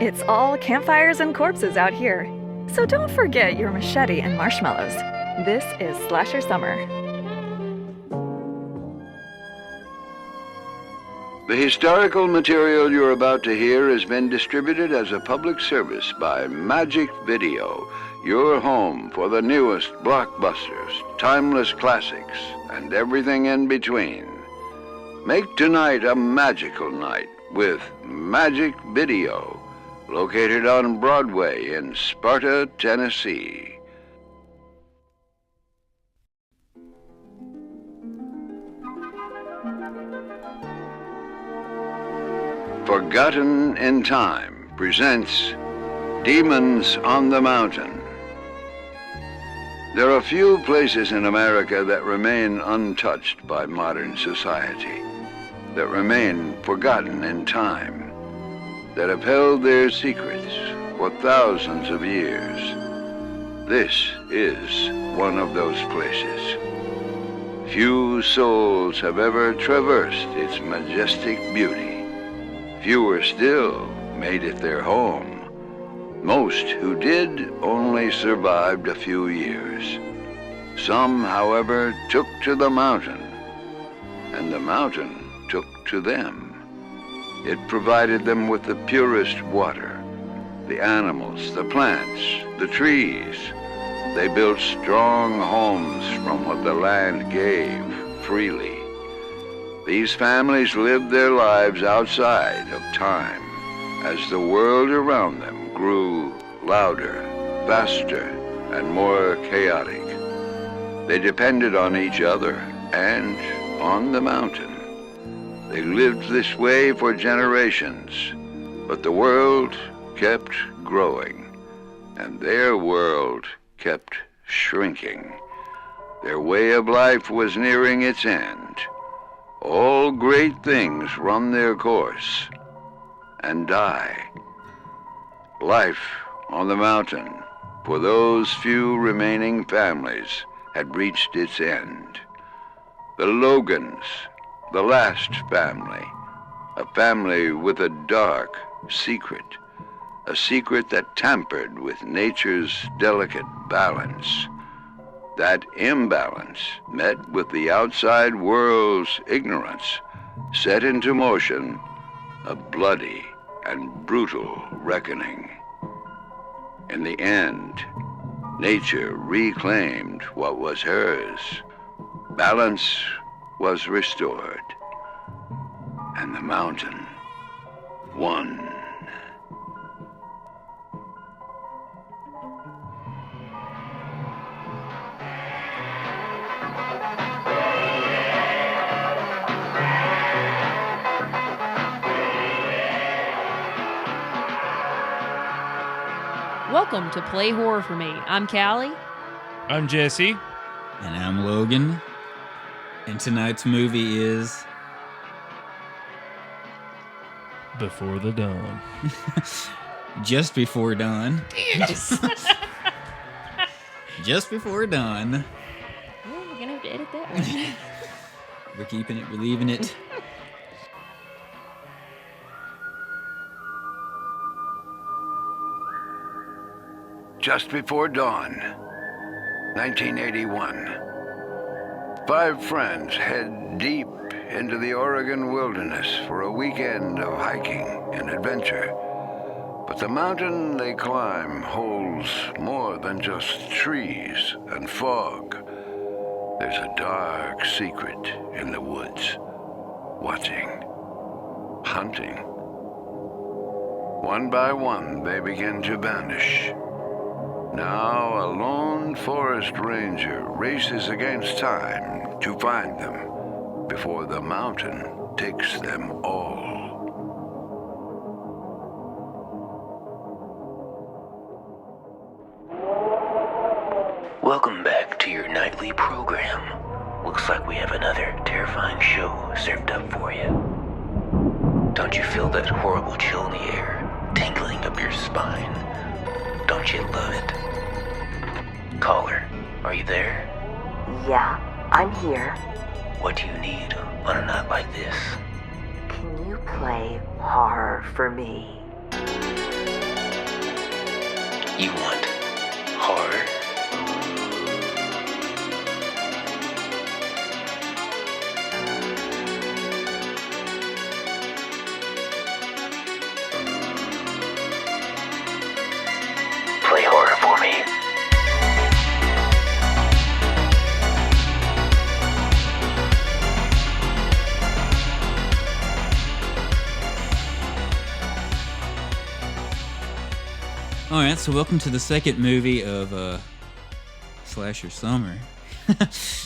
It's all campfires and corpses out here. So don't forget your machete and marshmallows. This is Slasher Summer. The historical material you're about to hear has been distributed as a public service by Magic Video, your home for the newest blockbusters, timeless classics, and everything in between. Make tonight a magical night with Magic Video, located on Broadway in Sparta, Tennessee. Forgotten in Time presents Demons on the Mountain. There are few places in America that remain untouched by modern society, that remain forgotten in time, that have held their secrets for thousands of years. This is one of those places. Few souls have ever traversed its majestic beauty. Fewer still made it their home. Most who did only survived a few years. Some, however, took to the mountain, and the mountain took to them. It provided them with the purest water, the animals, the plants, the trees. They built strong homes from what the land gave freely. These families lived their lives outside of time as the world around them grew louder, faster, and more chaotic. They depended on each other and on the mountain. They lived this way for generations, but the world kept growing, and their world kept shrinking. Their way of life was nearing its end. All great things run their course and die. Life on the mountain for those few remaining families had reached its end. The Logans, the last family, a family with a dark secret, a secret that tampered with nature's delicate balance. That imbalance, met with the outside world's ignorance, set into motion a bloody and brutal reckoning. In the end, nature reclaimed what was hers. Balance was restored, and the mountain won. Welcome to Play Horror For Me. I'm Callie. I'm Jesse. And I'm Logan. And tonight's movie is... Before the Dawn. Just Before Dawn. Yes. Just Before Dawn. Well, we're going to have to edit that one. We're keeping it, we're leaving it. Just Before Dawn, 1981. 5 friends head deep into the Oregon wilderness for a weekend of hiking and adventure. But the mountain they climb holds more than just trees and fog. There's a dark secret in the woods, watching, hunting. One by one, they begin to vanish. Now a lone forest ranger races against time to find them before the mountain takes them all. Welcome back to your nightly program. Looks like we have another terrifying show served up for you. Don't you feel that horrible chill in the air, tingling up your spine? Don't you love it? Caller, are you there? Yeah, I'm here. What do you need on a night like this? Can you play horror for me? You want horror? Play horror for me. All right, so welcome to the second movie of Slasher Summer.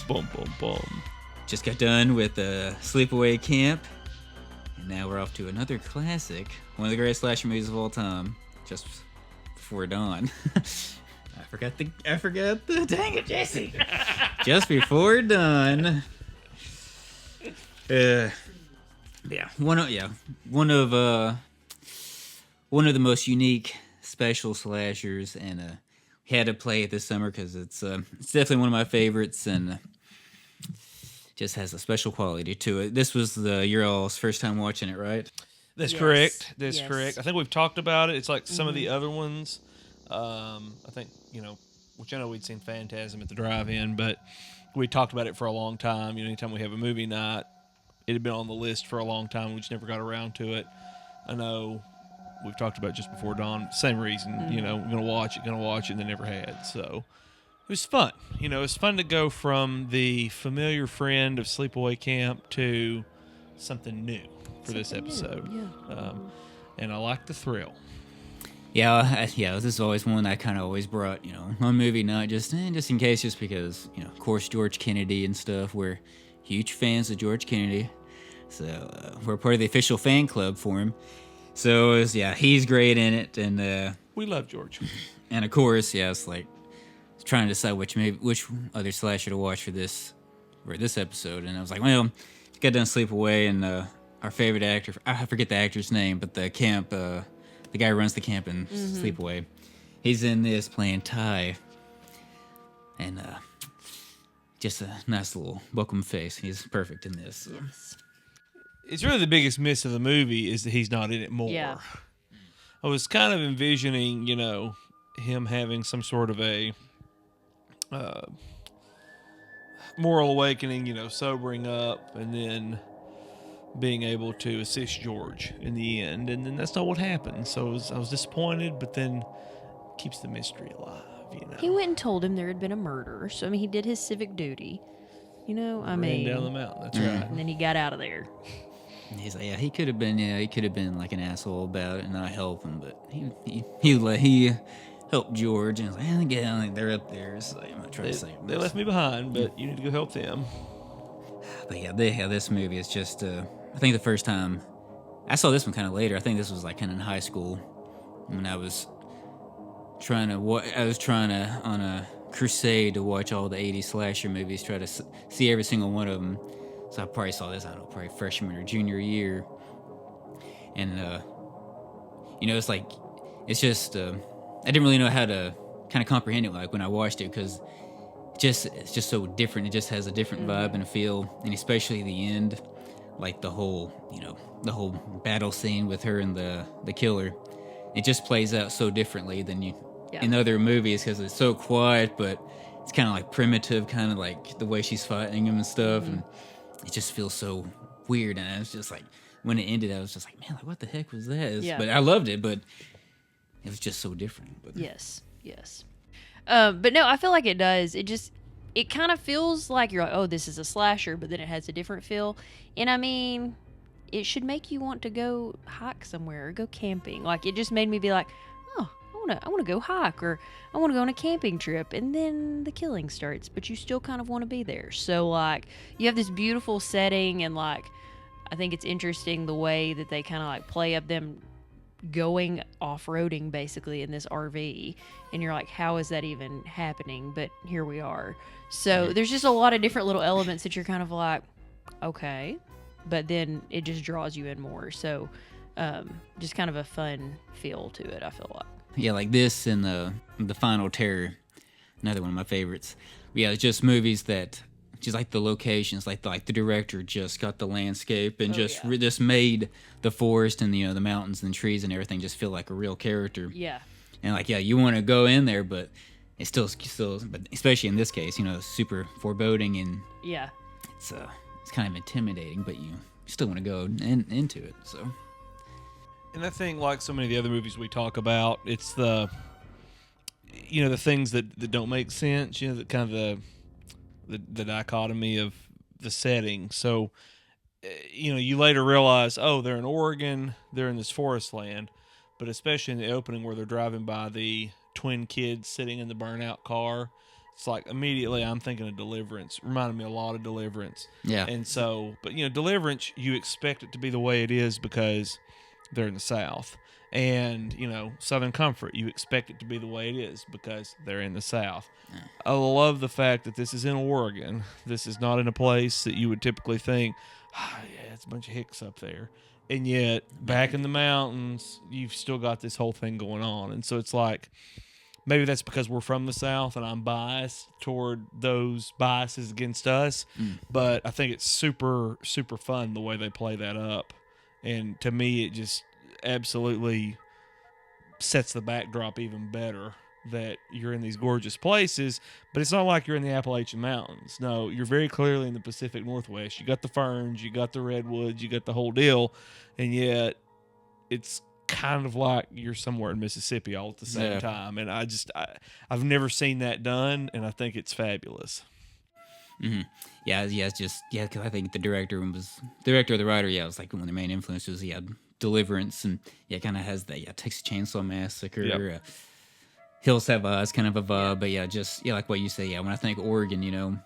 Boom, boom, boom. Just got done with Sleepaway Camp, and now we're off to another classic, one of the greatest slasher movies of all time, Just Before Dawn. I forgot the dang it, Jesse. Just Before Dawn. One of the most unique special slashers, and had to play it this summer because it's definitely one of my favorites, and just has a special quality to it. This was your all's first time watching it, right? That's Yes. correct. That's Yes. correct. I think we've talked about it. It's like some of the other ones. I think, which I know we'd seen Phantasm at the drive-in, but we talked about it for a long time. Anytime we have a movie night, it had been on the list for a long time. We just never got around to it. I know we've talked about Just Before Dawn. Same reason, we're going to watch it, and they never had. So it was fun. It was fun to go from the familiar friend of Sleepaway Camp to something new for this episode. And I like the thrill. Yeah, this is always one I kind of always brought, on movie night, just in case, just because, of course, George Kennedy and stuff. We're huge fans of George Kennedy, so we're part of the official fan club for him. So he's great in it, and We love George. and of course, it's like trying to decide which other slasher to watch for this episode, and I was like, well, got done Sleepaway, and our favorite actor, I forget the actor's name, but the camp, the guy who runs the camp in Sleepaway, he's in this playing Ty, and just a nice little welcome face. He's perfect in this. So. It's really the biggest miss of the movie is that he's not in it more. Yeah. I was kind of envisioning, him having some sort of a moral awakening, sobering up, and then being able to assist George in the end. And then that's not what happened. So I was disappointed, but then keeps the mystery alive, He went and told him there had been a murder. So, he did his civic duty. Ran down the mountain. That's right. And then he got out of there. He's like, he could have been like an asshole about it and not help him, but he helped George, and I was like, they're up there, so I'm gonna try to save them. They left me behind, but you need to go help them. But this movie is just, I think the first time, I saw this one kind of later. I think this was like kind of in high school when I was trying to, on a crusade to watch all the 80s slasher movies, try to see every single one of them. So I probably saw this, probably freshman or junior year. And, it's just, I didn't really know how to kind of comprehend it like when I watched it, because it's just so different. It just has a different vibe and feel, and especially the end, like the whole battle scene with her and the killer. It just plays out so differently than in other movies, because it's so quiet, but it's kind of like primitive, kind of like the way she's fighting him and stuff, and it just feels so weird. And it's just like, when it ended, I was just like, man, like, what the heck was that? But I loved it, but it was just so different. But Yes. But no, I feel like it does. It kind of feels like you're like, oh, this is a slasher, but then it has a different feel. And it should make you want to go hike somewhere or go camping. Like, it just made me be like, oh, I want to go hike, or I want to go on a camping trip. And then the killing starts, but you still kind of want to be there. So, like, you have this beautiful setting, and, like, I think it's interesting the way that they kind of, like, play up them going off-roading basically in this RV, and you're like, how is that even happening? But here we are. So there's just a lot of different little elements that you're kind of like, okay, but then it just draws you in more. So just kind of a fun feel to it, I feel like. Yeah, like this and the Final Terror, another one of my favorites. Yeah, it's just movies that just like the locations, like the director just got the landscape and just made the forest and the mountains and trees and everything just feel like a real character. Yeah. and like you want to go in there, but it's still, but especially in this case, super foreboding, and Yeah. it's kind of intimidating, but you still want to go into it. So, And I think, like so many of the other movies we talk about, it's the things that don't make sense. The kind of the dichotomy of the setting. So, you later realize, oh, they're in Oregon, they're in this forest land, but especially in the opening where they're driving by the twin kids sitting in the burnout car, it's like immediately I'm thinking of Deliverance. Reminded me a lot of Deliverance. yeah. And so, but Deliverance, you expect it to be the way it is because they're in the South. And, Southern Comfort, you expect it to be the way it is because they're in the South. I love the fact that this is in Oregon. This is not in a place that you would typically think, yeah, it's a bunch of hicks up there. And yet, back in the mountains, you've still got this whole thing going on. And so it's like, maybe that's because we're from the South and I'm biased toward those biases against us. But I think it's super, super fun the way they play that up. And to me, it just absolutely sets the backdrop even better that you're in these gorgeous places, but it's not like you're in the Appalachian Mountains. No, you're very clearly in the Pacific Northwest. You got the ferns, you got the redwoods, you got the whole deal, and yet it's kind of like you're somewhere in Mississippi all at the same time. And I've never seen that done, and I think it's fabulous. Mm-hmm. Yeah, it's just because I think the director or the writer, it was like one of the main influences. He had Deliverance, and kind of has that Texas Chainsaw Massacre. Yep. Hills Have Eyes, kind of a vibe, but just like what you say. When I think Oregon,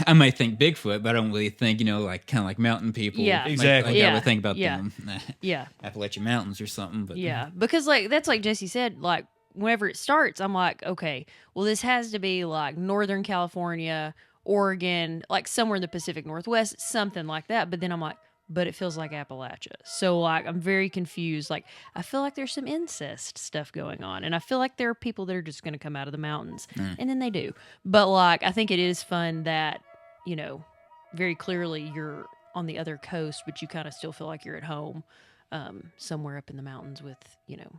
I might think Bigfoot, but I don't really think like kind of like mountain people. Yeah. Exactly. I would think about Yeah. them. Yeah. Appalachian Mountains or something. But Yeah, because that's like Jesse said, like whenever it starts, I'm like, okay, well this has to be like Northern California, Oregon, like somewhere in the Pacific Northwest, something like that. But then I'm like, but it feels like Appalachia. So like I'm very confused. Like I feel like there's some incest stuff going on, and I feel like there are people that are just going to come out of the mountains, and then they do. But like I think it is fun that very clearly you're on the other coast, but you kind of still feel like you're at home. Somewhere up in the mountains with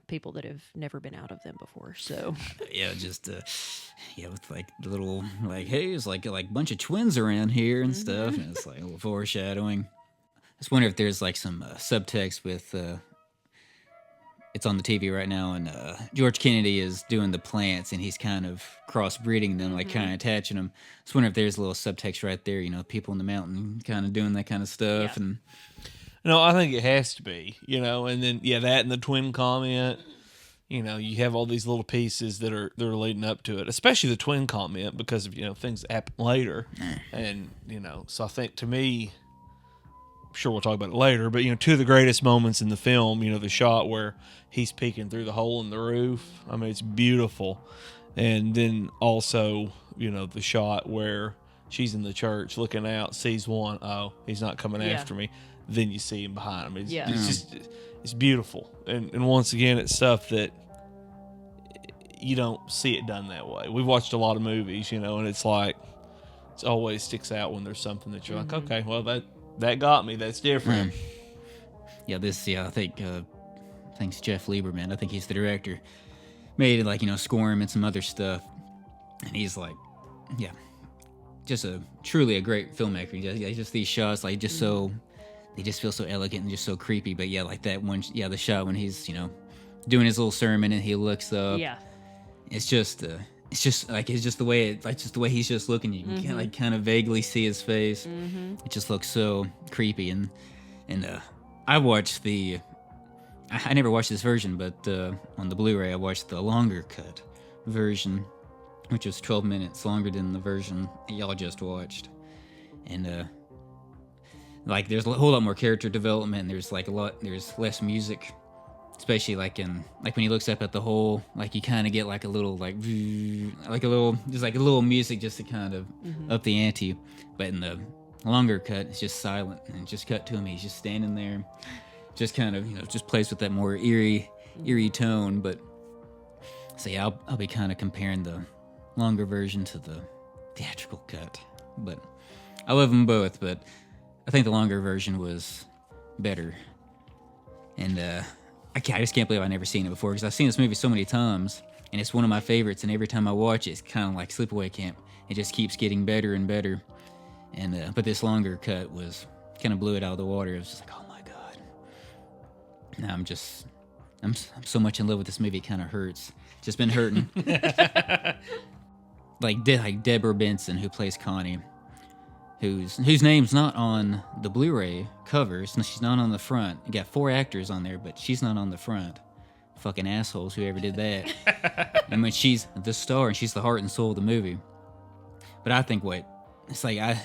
people that have never been out of them before. So with like the little like, hey, it's like bunch of twins around here and stuff, and it's like a little foreshadowing. I just wonder if there's like some subtext with it's on the TV right now, and George Kennedy is doing the plants, and he's kind of crossbreeding them, like kind of attaching them. I just wonder if there's a little subtext right there, people in the mountain kind of doing that kind of stuff. Yeah. And No, I think it has to be, and then that and the twin comment, you have all these little pieces that are leading up to it, especially the twin comment because of things that happen later, and so I think to me, I'm sure we'll talk about it later, but two of the greatest moments in the film, the shot where he's peeking through the hole in the roof, I mean it's beautiful, and then also the shot where she's in the church looking out, sees one, oh, he's not coming after me. Then you see him behind him. It's beautiful. And once again, it's stuff that you don't see it done that way. We've watched a lot of movies, and it's like, it always sticks out when there's something that you're like, okay, well, that got me. That's different. I think, thanks Jeff Lieberman. I think he's the director. Made it like, Squirm and some other stuff. And he's like, just truly a great filmmaker. Just these shots, like, just so... They just feel so elegant and just so creepy. But like that one, the shot when he's, doing his little sermon and he looks up. Yeah. It's just the way just the way he's just looking. You can like kind of vaguely see his face. It just looks so creepy. And I watched I never watched this version, but on the Blu-ray I watched the longer cut version, which was 12 minutes longer than the version y'all just watched. And like there's a whole lot more character development. There's less music, especially like when he looks up at the hole, like you kind of get like a little just like a little music just to kind of up the ante. But in the longer cut, it's just silent and just cut to him. He's just standing there, just kind of just plays with that more eerie tone. But so I'll be kind of comparing the longer version to the theatrical cut. But I love them both, but I think the longer version was better. And I just can't believe I've never seen it before, because I've seen this movie so many times, and it's one of my favorites, and every time I watch it, it's kind of like Sleepaway Camp. It just keeps getting better and better. And but this longer cut was kind of blew it out of the water. It was just like, oh my god. Now I'm so much in love with this movie, it kind of hurts. Just been hurting. like Deborah Benson, who plays Connie, whose name's not on the Blu-ray covers. She's not on the front. You got 4 actors on there, but she's not on the front. Fucking assholes, whoever did that. I mean, she's the star and she's the heart and soul of the movie. But I think it's like, man,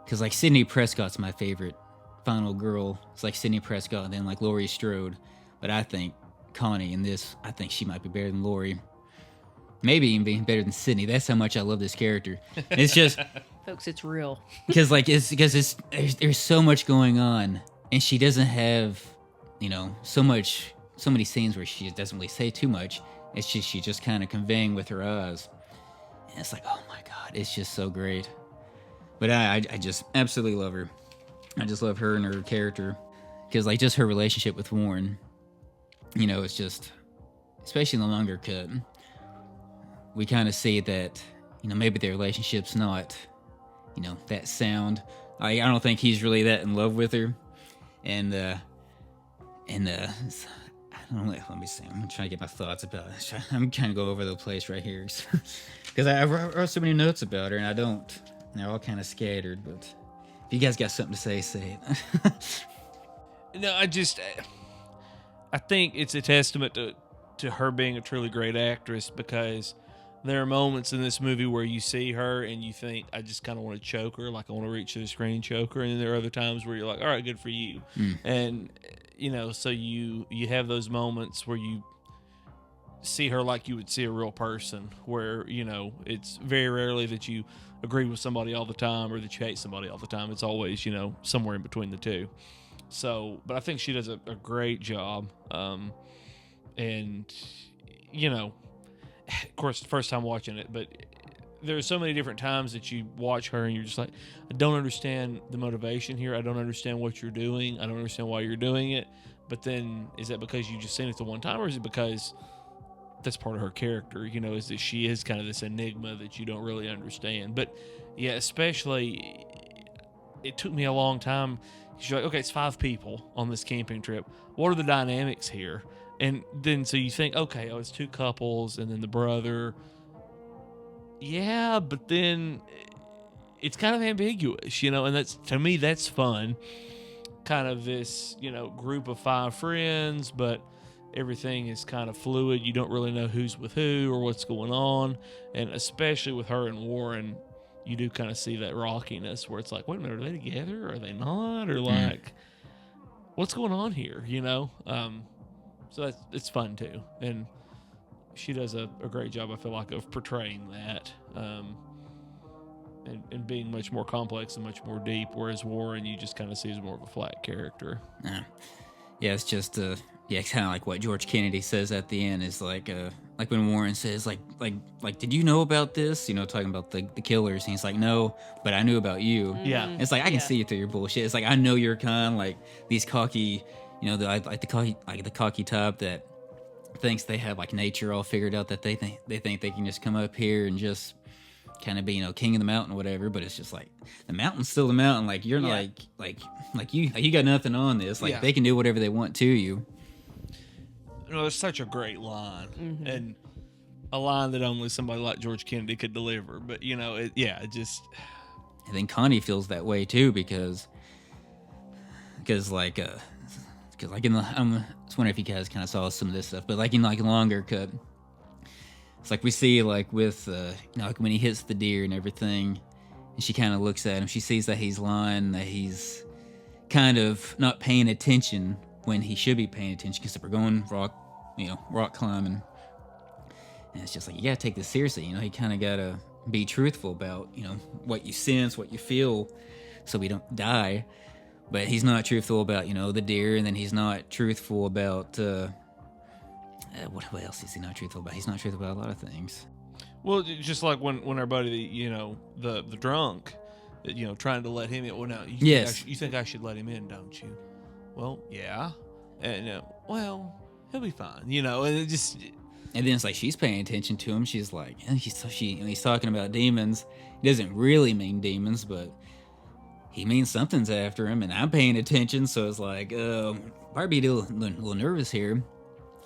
because like Sidney Prescott's my favorite final girl. It's like Sidney Prescott and then like Laurie Strode. But I think Connie in this, I think she might be better than Laurie. Maybe even being better than Sidney. That's how much I love this character. And it's just, Folks, it's real. because there's so much going on, and she doesn't have, so many scenes where she doesn't really say too much. It's just she just kind of conveying with her eyes. And it's like, oh my god, it's just so great. But I just absolutely love her. I just love her and her character, because like just her relationship with Warren, it's just, especially in the longer cut, we kind of see that maybe their relationship's not that sound. I don't think he's really that in love with her, and I don't know. Let me see. I'm trying to get my thoughts about it. I'm trying to go over the place right here, because I wrote so many notes about her, and I don't. They're all kind of scattered. But if you guys got something to say it. No, I think it's a testament to her being a truly great actress, because there are moments in this movie where you see her and you think, I just kind of want to choke her, like I want to reach to the screen and choke her. And then there are other times where you're like, all right, good for you. And, so you have those moments where you see her like you would see a real person, where, it's very rarely that you agree with somebody all the time or that you hate somebody all the time. It's always, somewhere in between the two. So, but I think she does a great job. And, of course, the first time watching it, but there are so many different times that you watch her and you're just like, I don't understand the motivation here. I don't understand what you're doing. I don't understand why you're doing it. But then, is that because you just seen it the one time, or is it because that's part of her character, is that she is kind of this enigma that you don't really understand? But yeah, especially, it took me a long time. You're like, okay, it's 5 people on this camping trip. What are the dynamics here? And then, so you think, okay, it's 2 couples and then the brother. Yeah, but then it's kind of ambiguous, and that's, to me, that's fun. Kind of this, group of 5 friends, but everything is kind of fluid. You don't really know who's with who or what's going on. And especially with her and Warren, you do kind of see that rockiness where it's like, wait a minute, are they together? Are they not? Or like, what's going on here, So it's fun too, and she does a great job, I feel like, of portraying that, and being much more complex and much more deep. Whereas Warren, you just kind of see as more of a flat character. Yeah, it's just it's kind of like what George Kennedy says at the end is like when Warren says like did you know about this? Talking about the killers, and he's like, no, but I knew about you. Yeah, it's like I can see you through your bullshit. It's like I know you're kind of like these cocky. The cocky type that thinks they have like nature all figured out, that they think they can just come up here and just kind of be king of the mountain or whatever. But it's just like the mountain's still the mountain. Like you're not like you got nothing on this. Like they can do whatever they want to you. It's such a great line, and a line that only somebody like George Kennedy could deliver. But it just. I think Connie feels that way too, because in the, I was wondering if you guys kind of saw some of this stuff, but like in like longer cut, it's like we see like with like when he hits the deer and everything, and she kind of looks at him, she sees that he's lying, that he's kind of not paying attention when he should be paying attention, because if we're going rock climbing, and it's just like, you gotta take this seriously, you kind of gotta be truthful about what you sense, what you feel, so we don't die. But he's not truthful about, the deer, and then he's not truthful about, what else is he not truthful about? He's not truthful about a lot of things. Well, just like when our buddy, the drunk, trying to let him in. Well, now, you think I should let him in, don't you? Well, yeah. And well, he'll be fine, and it just. And then it's like she's paying attention to him. She's like, and he's talking about demons. He doesn't really mean demons, but he means something's after him, and I'm paying attention. So it's like, probably be a little nervous here,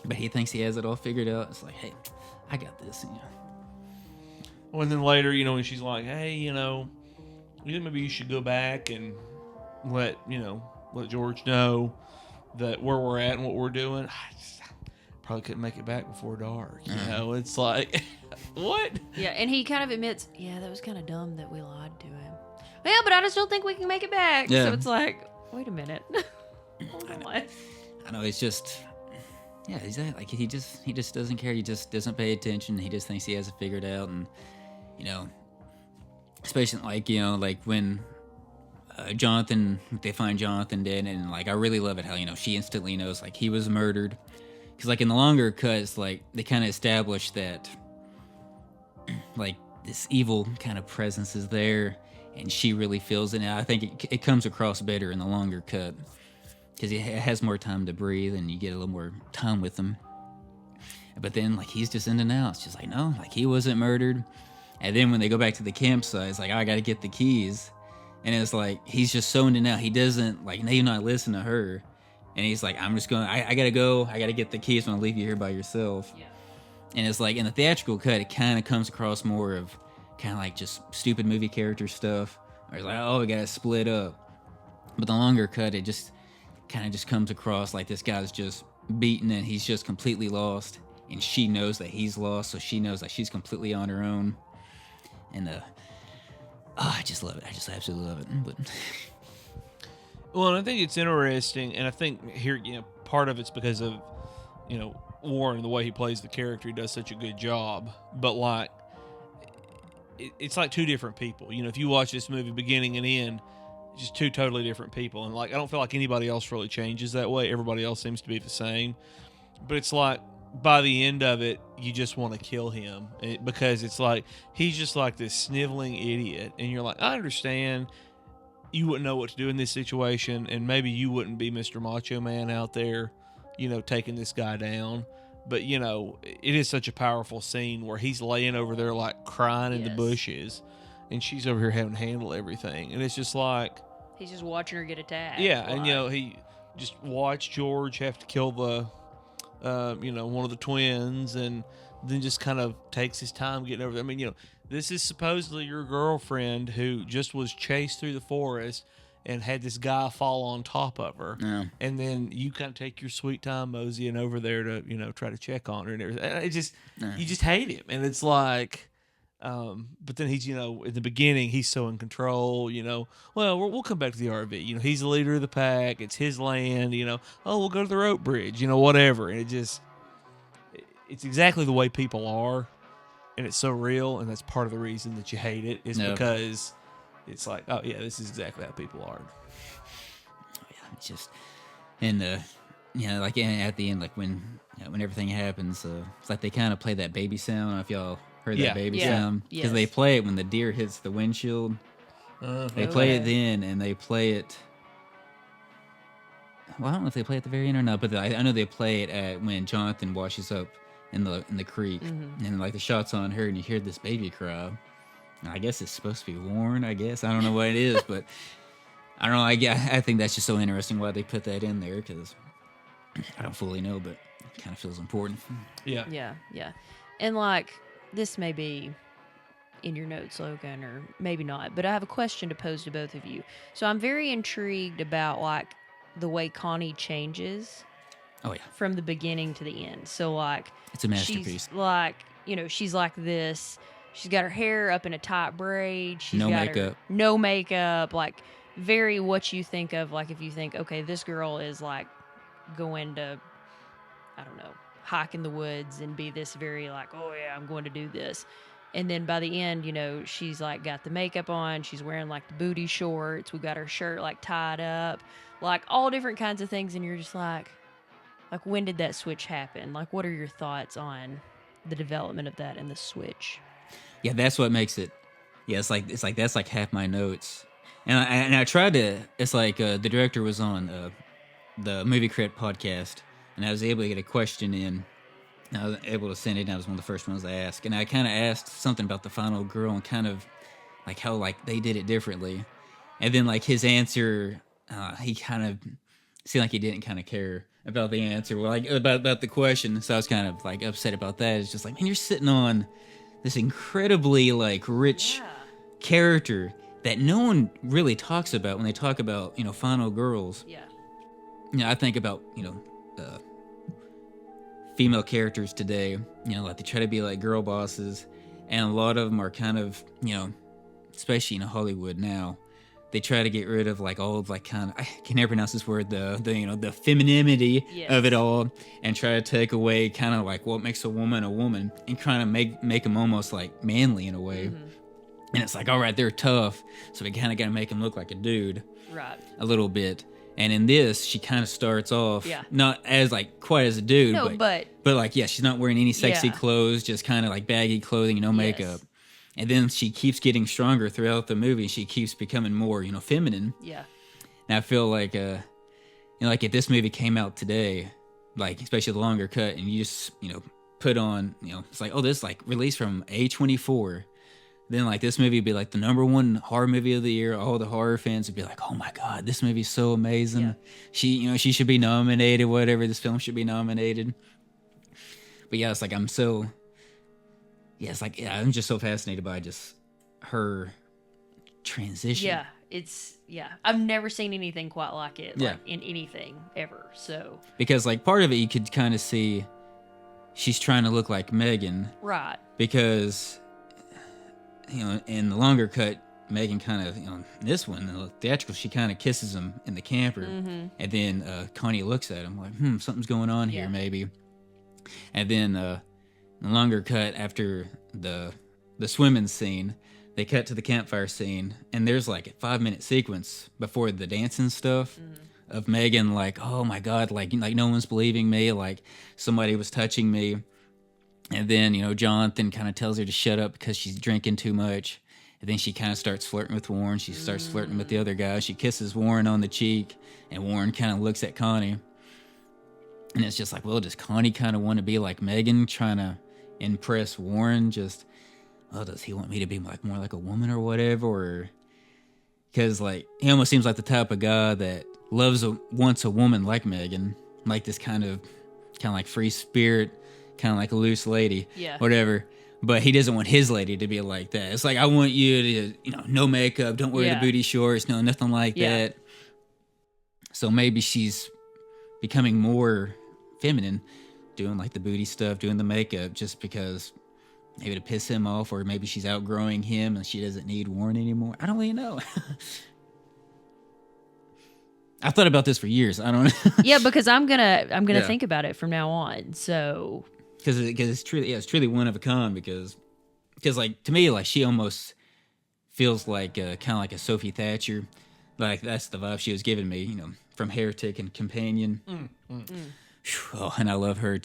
but he thinks he has it all figured out. It's like, hey, I got this. Well, and then later, when she's like, hey, you think maybe you should go back and let George know that where we're at and what we're doing. I probably couldn't make it back before dark. It's like, what? Yeah, and he kind of admits, yeah, that was kind of dumb that we lied to him. Yeah, but I just don't think we can make it back. Yeah. So it's like, wait a minute. Hold on. I know, it's just, yeah, he's like, he just doesn't care. He just doesn't pay attention. He just thinks he has it figured out. And, especially like when they find Jonathan dead, and like, I really love it how, she instantly knows like he was murdered. Because like in the longer cuts, like they kind of establish that like this evil kind of presence is there, and she really feels it. And I think it comes across better in the longer cut because it has more time to breathe, and you get a little more time with him. But then like he's just in and out. It's just like, no, like he wasn't murdered. And then when they go back to the campsite, it's like, I got to get the keys. And it's like, he's just so in and out. He doesn't, like, maybe not listen to her. And he's like, I'm just going, I got to go. I got to get the keys. I'm going to leave you here by yourself. Yeah. And it's like, in the theatrical cut, it kind of comes across more of kind of like just stupid movie character stuff. Or it's like, oh, we got to split up. But the longer cut, it just kind of just comes across like this guy's just beaten and he's just completely lost. And she knows that he's lost, so she knows that she's completely on her own. And I just love it. I just absolutely love it. But well, and I think it's interesting, and I think here, part of it's because of, Warren, the way he plays the character, he does such a good job. But like, it's like two different people. If you watch this movie beginning and end, just two totally different people. And like, I don't feel like anybody else really changes that way. Everybody else seems to be the same. But it's like, by the end of it, you just want to kill him because it's like he's just like this sniveling idiot, and you're like, I understand you wouldn't know what to do in this situation, and maybe you wouldn't be Mr. Macho Man out there, taking this guy down. But it is such a powerful scene where he's laying over there like crying in the bushes, and she's over here having to handle everything, and it's just like he's just watching her get attacked. Yeah, and he just watched George have to kill the. One of the twins, and then just kind of takes his time getting over there. I mean, this is supposedly your girlfriend who just was chased through the forest and had this guy fall on top of her. Yeah. And then you kind of take your sweet time moseying over there to, try to check on her and everything. And you just hate him. And it's like, but then he's, in the beginning, he's so in control, well, we'll come back to the RV. He's the leader of the pack. It's his land, we'll go to the rope bridge, whatever. And it's exactly the way people are. And it's so real. And that's part of the reason that you hate it is because it's like, oh yeah, this is exactly how people are. Yeah, it's just, and, like at the end, like when everything happens, it's like they kind of play that baby sound. I don't know if y'all heard that baby sound, because they play it when the deer hits the windshield. They play it then, and they play it. Well, I don't know if they play it at the very end or not, but I know they play it at when Jonathan washes up in the creek, and like the shot's on her, and you hear this baby cry. And I guess it's supposed to be Warren. I don't know what it is, but I don't know. I think that's just so interesting why they put that in there, because I don't fully know, but it kind of feels important. Yeah. And like, this may be in your notes, Logan, or maybe not, but I have a question to pose to both of you. So I'm very intrigued about like the way Connie changes. Oh yeah. From the beginning to the end. So like, it's a masterpiece. She's like, she's like this. She's got her hair up in a tight braid. She's no got makeup. No makeup. Like very what you think of. Like if you think, okay, this girl is like going to, I don't know, hike in the woods and be this very like, oh yeah, I'm going to do this. And then by the end, she's like got the makeup on. She's wearing like the booty shorts. We got her shirt like tied up, like all different kinds of things. And you're just like when did that switch happen? Like, what are your thoughts on the development of that and the switch? Yeah, that's what makes it. Yeah, it's like that's like half my notes. And I tried to. It's like the director was on the Movie Crit podcast, and I was able to get a question in. And I was able to send it, and that was one of the first ones I asked. And I kind of asked something about the final girl and kind of like how like they did it differently. And then like his answer, he kind of seemed like he didn't kind of care about the answer, well, like about the question. So I was kind of like upset about that. It's just like, man, you're sitting on this incredibly like rich character that no one really talks about when they talk about, you know, final girls. Yeah. You know, I think about, you know, female characters today, you know, like they try to be like girl bosses, and a lot of them are kind of, you know, especially in Hollywood now, they try to get rid of like all of like kind of, I can never pronounce this word, the you know, the femininity of it all, and try to take away kind of like what makes a woman, and trying to make them almost like manly in a way. And it's like, all right, they're tough, so we kind of got to make them look like a dude, Right. a little bit. And in this, she kind of starts off not as like quite as a dude, No, but like, yeah, she's not wearing any sexy clothes, just kind of like baggy clothing, no makeup. And then she keeps getting stronger throughout the movie. She keeps becoming more, you know, feminine. Yeah. And I feel like, you know, like if this movie came out today, like especially the longer cut, and you just, you know, put on, you know, it's like, oh, this like released from A24. Then like this movie would be like the #1 horror movie of the year. All the horror fans would be like, "Oh my god, this movie's so amazing." Yeah. She should be nominated. Whatever, this film should be nominated. But yeah, it's like I'm just so fascinated by just her transition. Yeah, I've never seen anything quite like it. Like in anything ever. So because like part of it, you could kind of see she's trying to look like Megan, right? Because, you know, in the longer cut, Megan kind of, you know, this one, the theatrical, she kind of kisses him in the camper. And then Connie looks at him like, something's going on here, maybe. And then the longer cut, after the swimming scene, they cut to the campfire scene, and there's like a 5-minute sequence before the dancing stuff of Megan like, oh my God, like no one's believing me, like somebody was touching me. And then, you know, Jonathan kind of tells her to shut up because she's drinking too much. And then she kind of starts flirting with Warren. She starts flirting with the other guy. She kisses Warren on the cheek, and Warren kind of looks at Connie. And it's just like, well, does Connie kind of want to be like Megan, trying to impress Warren? Just, oh, does he want me to be like more like a woman or whatever? Or because like he almost seems like the type of guy that wants a woman like Megan, like this kind of like free spirit, kind of like a loose lady, whatever. But he doesn't want his lady to be like that. It's like, I want you to, you know, no makeup, don't wear the booty shorts, no, nothing like that. So maybe she's becoming more feminine, doing like the booty stuff, doing the makeup, just because maybe to piss him off, or maybe she's outgrowing him and she doesn't need Warren anymore. I don't really know. I've thought about this for years. I don't know. Yeah, because I'm gonna think about it from now on. So because it's truly one of a kind. Because like to me, like she almost feels like kind of like a Sophie Thatcher. Like that's the vibe she was giving me, you know, from Heretic and Companion. Oh, and I love her.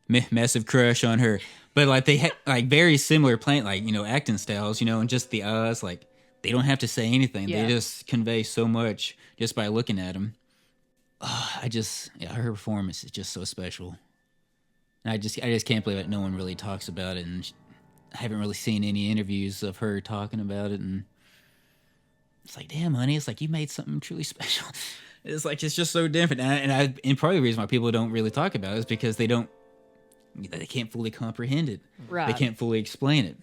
Massive crush on her. But like they had like very similar like, you know, acting styles, you know, and just the eyes, like they don't have to say anything. They just convey so much just by looking at them. Her performance is just so special. And I just can't believe that no one really talks about it, and I haven't really seen any interviews of her talking about it. And it's like, damn, honey, it's like you made something truly special. It's like it's just so different. And probably the reason why people don't really talk about it is because they can't fully comprehend it. Right. They can't fully explain it.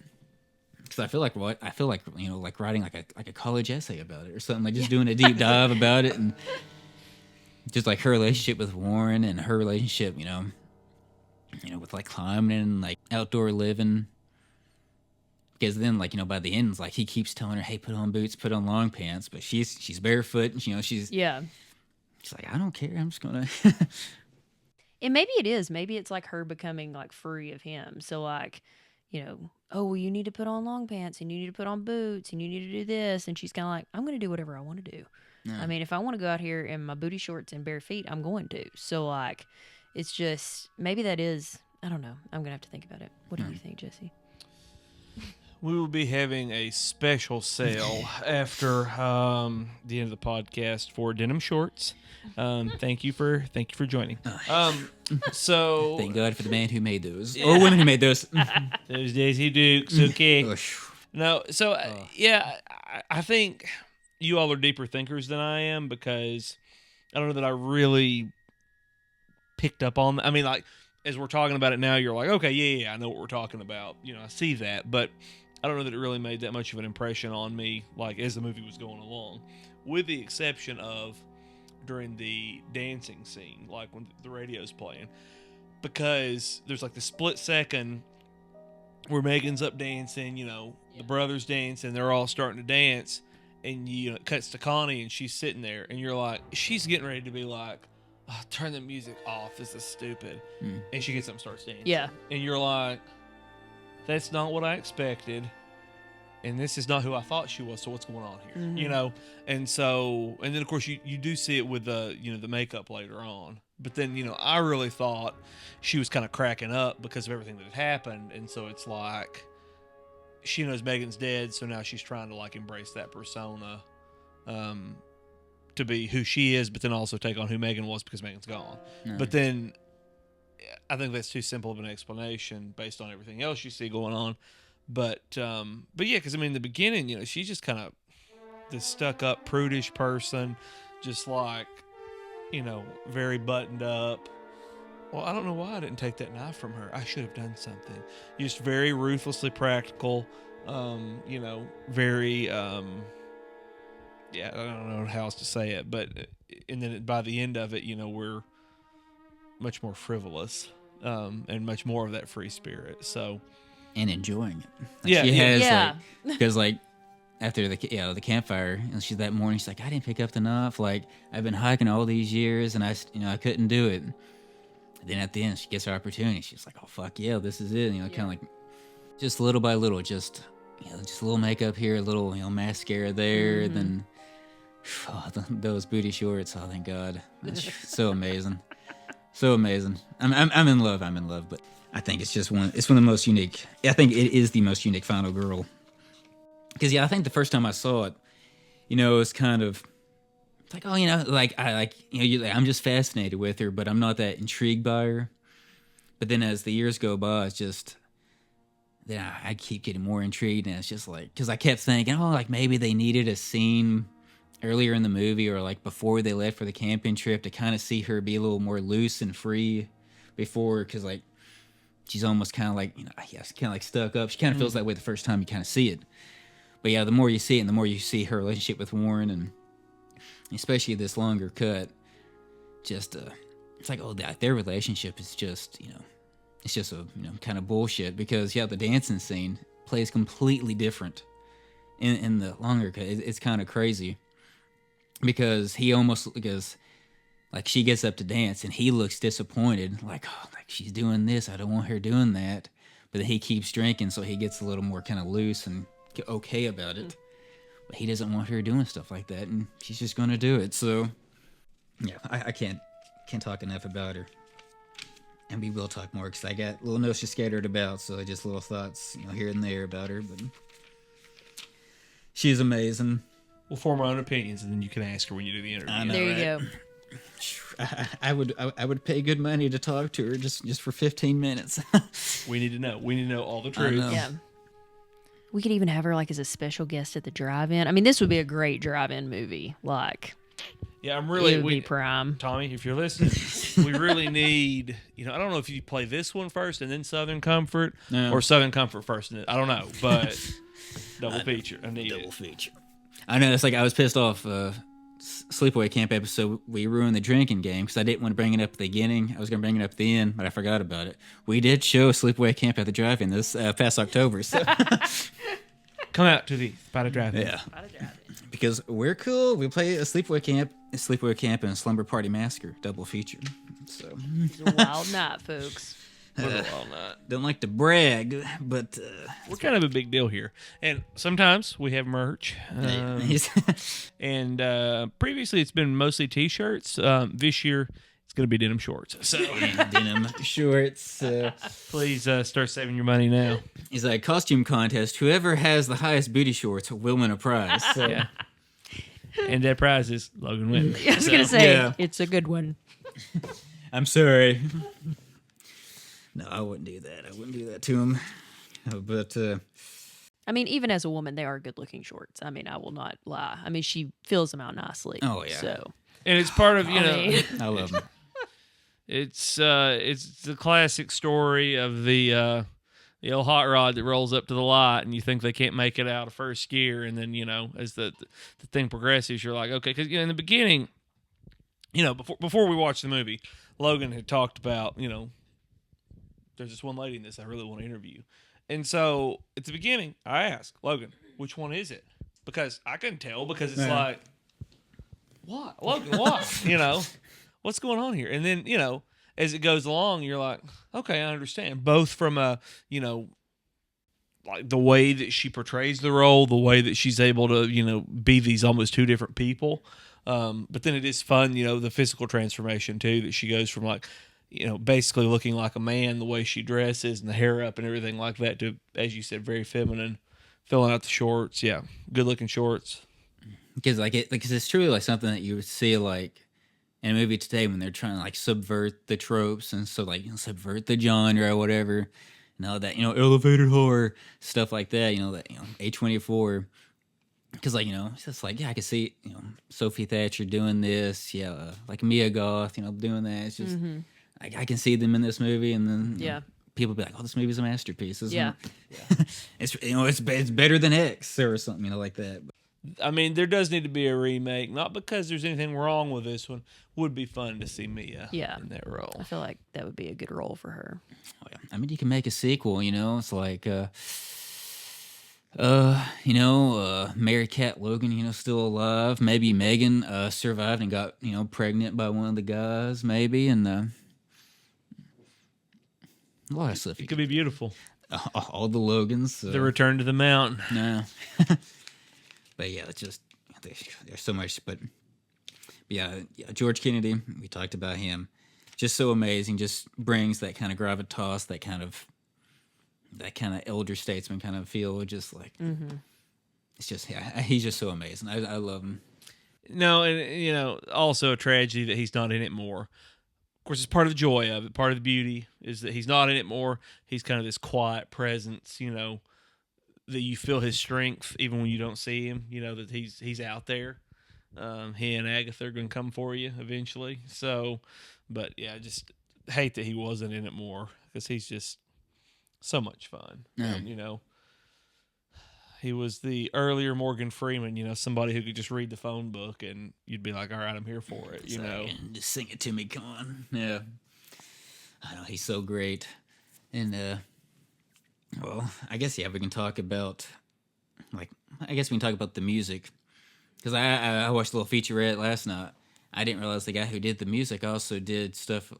Because I feel like you know, like writing like a college essay about it or something, like just doing a deep dive about it, and just like her relationship with Warren and her relationship, you know, with like climbing and like outdoor living. Because then, like, you know, by the end, it's like he keeps telling her, "Hey, put on boots, put on long pants," but she's barefoot, and you know she's like, "I don't care, I'm just gonna." And maybe it is. Maybe it's like her becoming like free of him. So like, you know, oh, well, you need to put on long pants and you need to put on boots and you need to do this. And she's kind of like, I'm going to do whatever I want to do. Yeah. I mean, if I want to go out here in my booty shorts and bare feet, I'm going to. So like, it's just, maybe that is, I don't know. I'm going to have to think about it. What do you think, Jesse? we will be having a special sale after the end of the podcast for denim shorts. Thank you for joining. So Thank God for the man who made those, or women who made those. those Daisy Dukes, okay. Oh, No, so yeah, I think you all are deeper thinkers than I am, because I don't know that I really picked up on. I mean, like, as we're talking about it now, you're like, okay, yeah, I know what we're talking about. You know, I see that, but I don't know that it really made that much of an impression on me, like, as the movie was going along, with the exception of during the dancing scene, like when the radio's playing, because there's like the split second where Megan's up dancing, you know, the brothers dancing, they're all starting to dance, and it cuts to Connie, and she's sitting there, and you're like, she's getting ready to be like, oh, turn the music off, this is stupid. And she gets up and starts dancing. Yeah. And you're like, that's not what I expected, and this is not who I thought she was, so what's going on here? Mm-hmm. You know? And so, and then of course you do see it with the, the makeup later on. But then, I really thought she was kind of cracking up because of everything that had happened. And so it's like, she knows Megan's dead, so now she's trying to like embrace that persona to be who she is, but then also take on who Megan was because Megan's gone. No. But then I think that's too simple of an explanation based on everything else you see going on. But yeah, because I mean, in the beginning, she's just kind of this stuck-up, prudish person, just like, very buttoned up. Well, I don't know why I didn't take that knife from her. I should have done something. Just very ruthlessly practical. Very, yeah, I don't know how else to say it, but, and then by the end of it, we're much more frivolous, and much more of that free spirit. So, and enjoying it. Yeah, she yeah. has Yeah. because like after the campfire, and that morning she's like, I didn't pick up the knife. Like, I've been hiking all these years, and I couldn't do it. And then at the end, she gets her opportunity. She's like, oh fuck yeah, this is it. Kind of like just little by little, just just a little makeup here, a little mascara there, Mm-hmm. then those booty shorts. Oh thank God, that's so amazing, so amazing. I'm in love. I'm in love, but I think it's just one of the most unique. I think it is the most unique final girl. Because I think the first time I saw it, it was kind of it's like, I'm just fascinated with her, but I'm not that intrigued by her. But then as the years go by, it's just then I keep getting more intrigued, and it's just like, because I kept thinking, oh, like maybe they needed a scene earlier in the movie, or like before they left for the camping trip, to kind of see her be a little more loose and free before, because like she's almost kind of like kind of like stuck up. She kind of feels that way the first time you kind of see it. But yeah, the more you see it, and the more you see her relationship with Warren, and especially this longer cut, just it's like, oh, their relationship is just it's just a kind of bullshit, because the dancing scene plays completely different in the longer cut. It's kind of crazy, because like she gets up to dance and he looks disappointed, like, oh, like she's doing this, I don't want her doing that. But then he keeps drinking, so he gets a little more kind of loose and okay about it. But he doesn't want her doing stuff like that, and she's just gonna do it. So yeah, I can't talk enough about her, and we will talk more, because I got little notes just scattered about, so just little thoughts here and there about her. But she's amazing. we'll form our own opinions, and then you can ask her when you do the interview. I know, There you right? go. I would pay good money to talk to her just for 15 minutes. We need to know. We need to know all the I truth. know. Yeah. We could even have her like as a special guest at the drive-in. I mean, this would be a great drive-in movie. Like, Yeah, I'm it really. would be prime. Tommy, if you're listening, we really need. I don't know if you play this one first and then Southern Comfort, No. or Southern Comfort first. And I don't know, but double feature. I need Double it. feature. I know, it's like I was pissed off. Sleepaway Camp episode, we ruined the drinking game because I didn't want to bring it up at the beginning. I was going to bring it up at the end, but I forgot about it. We did show Sleepaway Camp at the drive-in this past October. So. Come out to the Spider Drive-In. Yeah. Because we're cool. We play a Sleepaway Camp, and Slumber Party Massacre double feature. So It's a wild night, folks. Was a wild night. don't like to brag, but We're kind of a big deal here, and sometimes we have merch. And previously, it's been mostly T-shirts. This year, it's going to be denim shorts. So Denim shorts. please start saving your money now. He's like, costume contest. Whoever has the highest booty shorts will win a prize. So. Yeah. And that prize is Logan win. I was gonna say yeah. it's a good one. I'm sorry. No, I wouldn't do that. I wouldn't do that to him. But I mean, even as a woman, they are good-looking shorts. I mean, I will not lie. I mean, she fills them out nicely. Oh, yeah. So And it's part of, I love him. it's the classic story of the old hot rod that rolls up to the lot and you think they can't make it out of first gear. And then, as the thing progresses, you're like, okay, because, in the beginning, before we watched the movie, Logan had talked about, there's this one lady in this I really want to interview. And so at the beginning, I asked Logan, which one is it? Because I couldn't tell because it's like, what? Logan, what? What's going on here? And then, as it goes along, you're like, okay, I understand. Both from a, like the way that she portrays the role, the way that she's able to, be these almost two different people. But then it is fun, the physical transformation too, that she goes from like, basically looking like a man, the way she dresses and the hair up and everything like that to, as you said, very feminine, filling out the shorts. Yeah. Good looking shorts. Because it's truly like something that you would see like in a movie today when they're trying to like subvert the tropes and so like subvert the genre or whatever and all that elevated horror stuff like that A24 because like it's just like I can see Sophie Thatcher doing this like Mia Goth doing that. It's just I can see them in this movie and then people be like, oh, this movie's a masterpiece, isn't it? It's better than X or something like that. I mean, there does need to be a remake, not because there's anything wrong with this one. Would be fun to see Mia in that role. I feel like that would be a good role for her. Oh, yeah. I mean, you can make a sequel, it's like, Mary Cat Logan, still alive. Maybe Megan survived and got, pregnant by one of the guys, maybe, and a lot of stuff. It could be beautiful. All the Logans. The Return to the Mountain. No. But yeah, it's just there's so much. But yeah, George Kennedy. We talked about him. Just so amazing. Just brings that kind of gravitas, that kind of elder statesman kind of feel. Just like it's just he's just so amazing. I love him. No, and also a tragedy that he's not in it more. Of course, it's part of the joy of it. Part of the beauty is that he's not in it more. He's kind of this quiet presence. That you feel his strength even when you don't see him, that he's out there. He and Agatha are going to come for you eventually. So, but yeah, I just hate that he wasn't in it more because he's just so much fun. Yeah. And, he was the earlier Morgan Freeman, somebody who could just read the phone book and you'd be like, all right, I'm here for it, Just sing it to me, Con. Yeah. I know, he's so great. And, well, I guess, we can talk about, the music. Because I watched a little featurette last night. I didn't realize the guy who did the music also did stuff,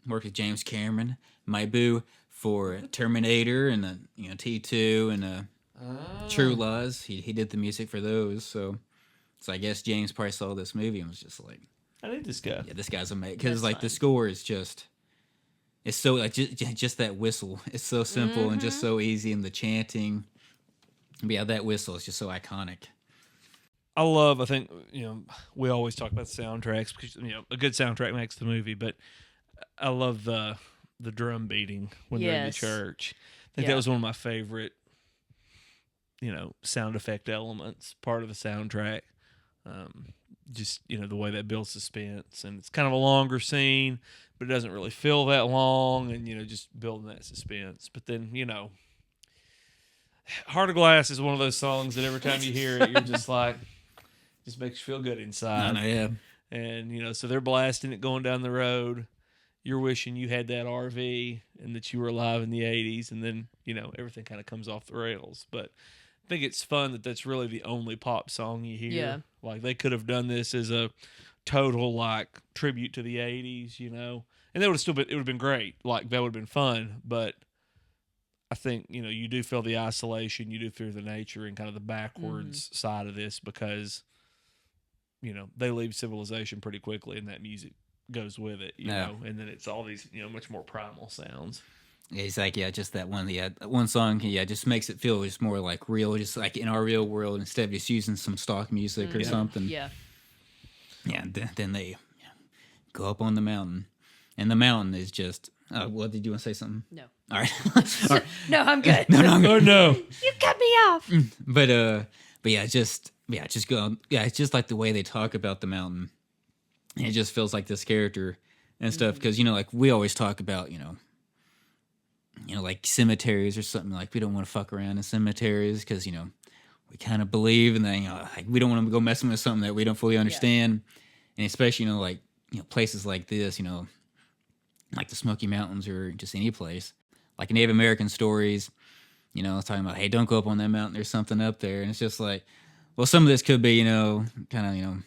worked with James Cameron, my boo, for Terminator and, T2 and True Lies. He did the music for those. So I guess James probably saw this movie and was just like, I need this guy. Yeah, this guy's amazing. Because, the score is just... It's so like just that whistle. It's so simple and just so easy, and the chanting. But yeah, that whistle is just so iconic. I think we always talk about soundtracks because a good soundtrack makes the movie, but I love the drum beating when they're in the church. I think that was one of my favorite sound effect elements, part of the soundtrack. Just the way that builds suspense, and it's kind of a longer scene, but it doesn't really feel that long, and just building that suspense. But then Heart of Glass is one of those songs that every time you hear it, you're just like, just makes you feel good inside. Yeah. And so they're blasting it going down the road. You're wishing you had that RV and that you were alive in the 80s, and then everything kind of comes off the rails. But I think it's fun that that's really the only pop song you hear. Yeah. Like they could have done this as a total like tribute to the 80s, and that would have it would have been great. Like that would have been fun, but I think, you do feel the isolation, you do feel the nature and kind of the backwards side of this because, they leave civilization pretty quickly and that music goes with it, you know, and then it's all these, much more primal sounds. Yeah, he's like, just that one, one song, just makes it feel just more like real, just like in our real world instead of just using some stock music or something. Yeah. Yeah, then they go up on the mountain, and the mountain is just. What did you want to say something? No. All right. No, I'm good. No, I'm good. Oh no! You cut me off. But it's just like the way they talk about the mountain. It just feels like this character and stuff because like we always talk about like cemeteries or something, like we don't want to fuck around in cemeteries because we kind of believe, and then like we don't want to go messing with something that we don't fully understand, and especially like places like this, like the Smoky Mountains or just any place, like Native American stories, talking about, hey, don't go up on that mountain. There's something up there. And it's just like, well, some of this could be, kind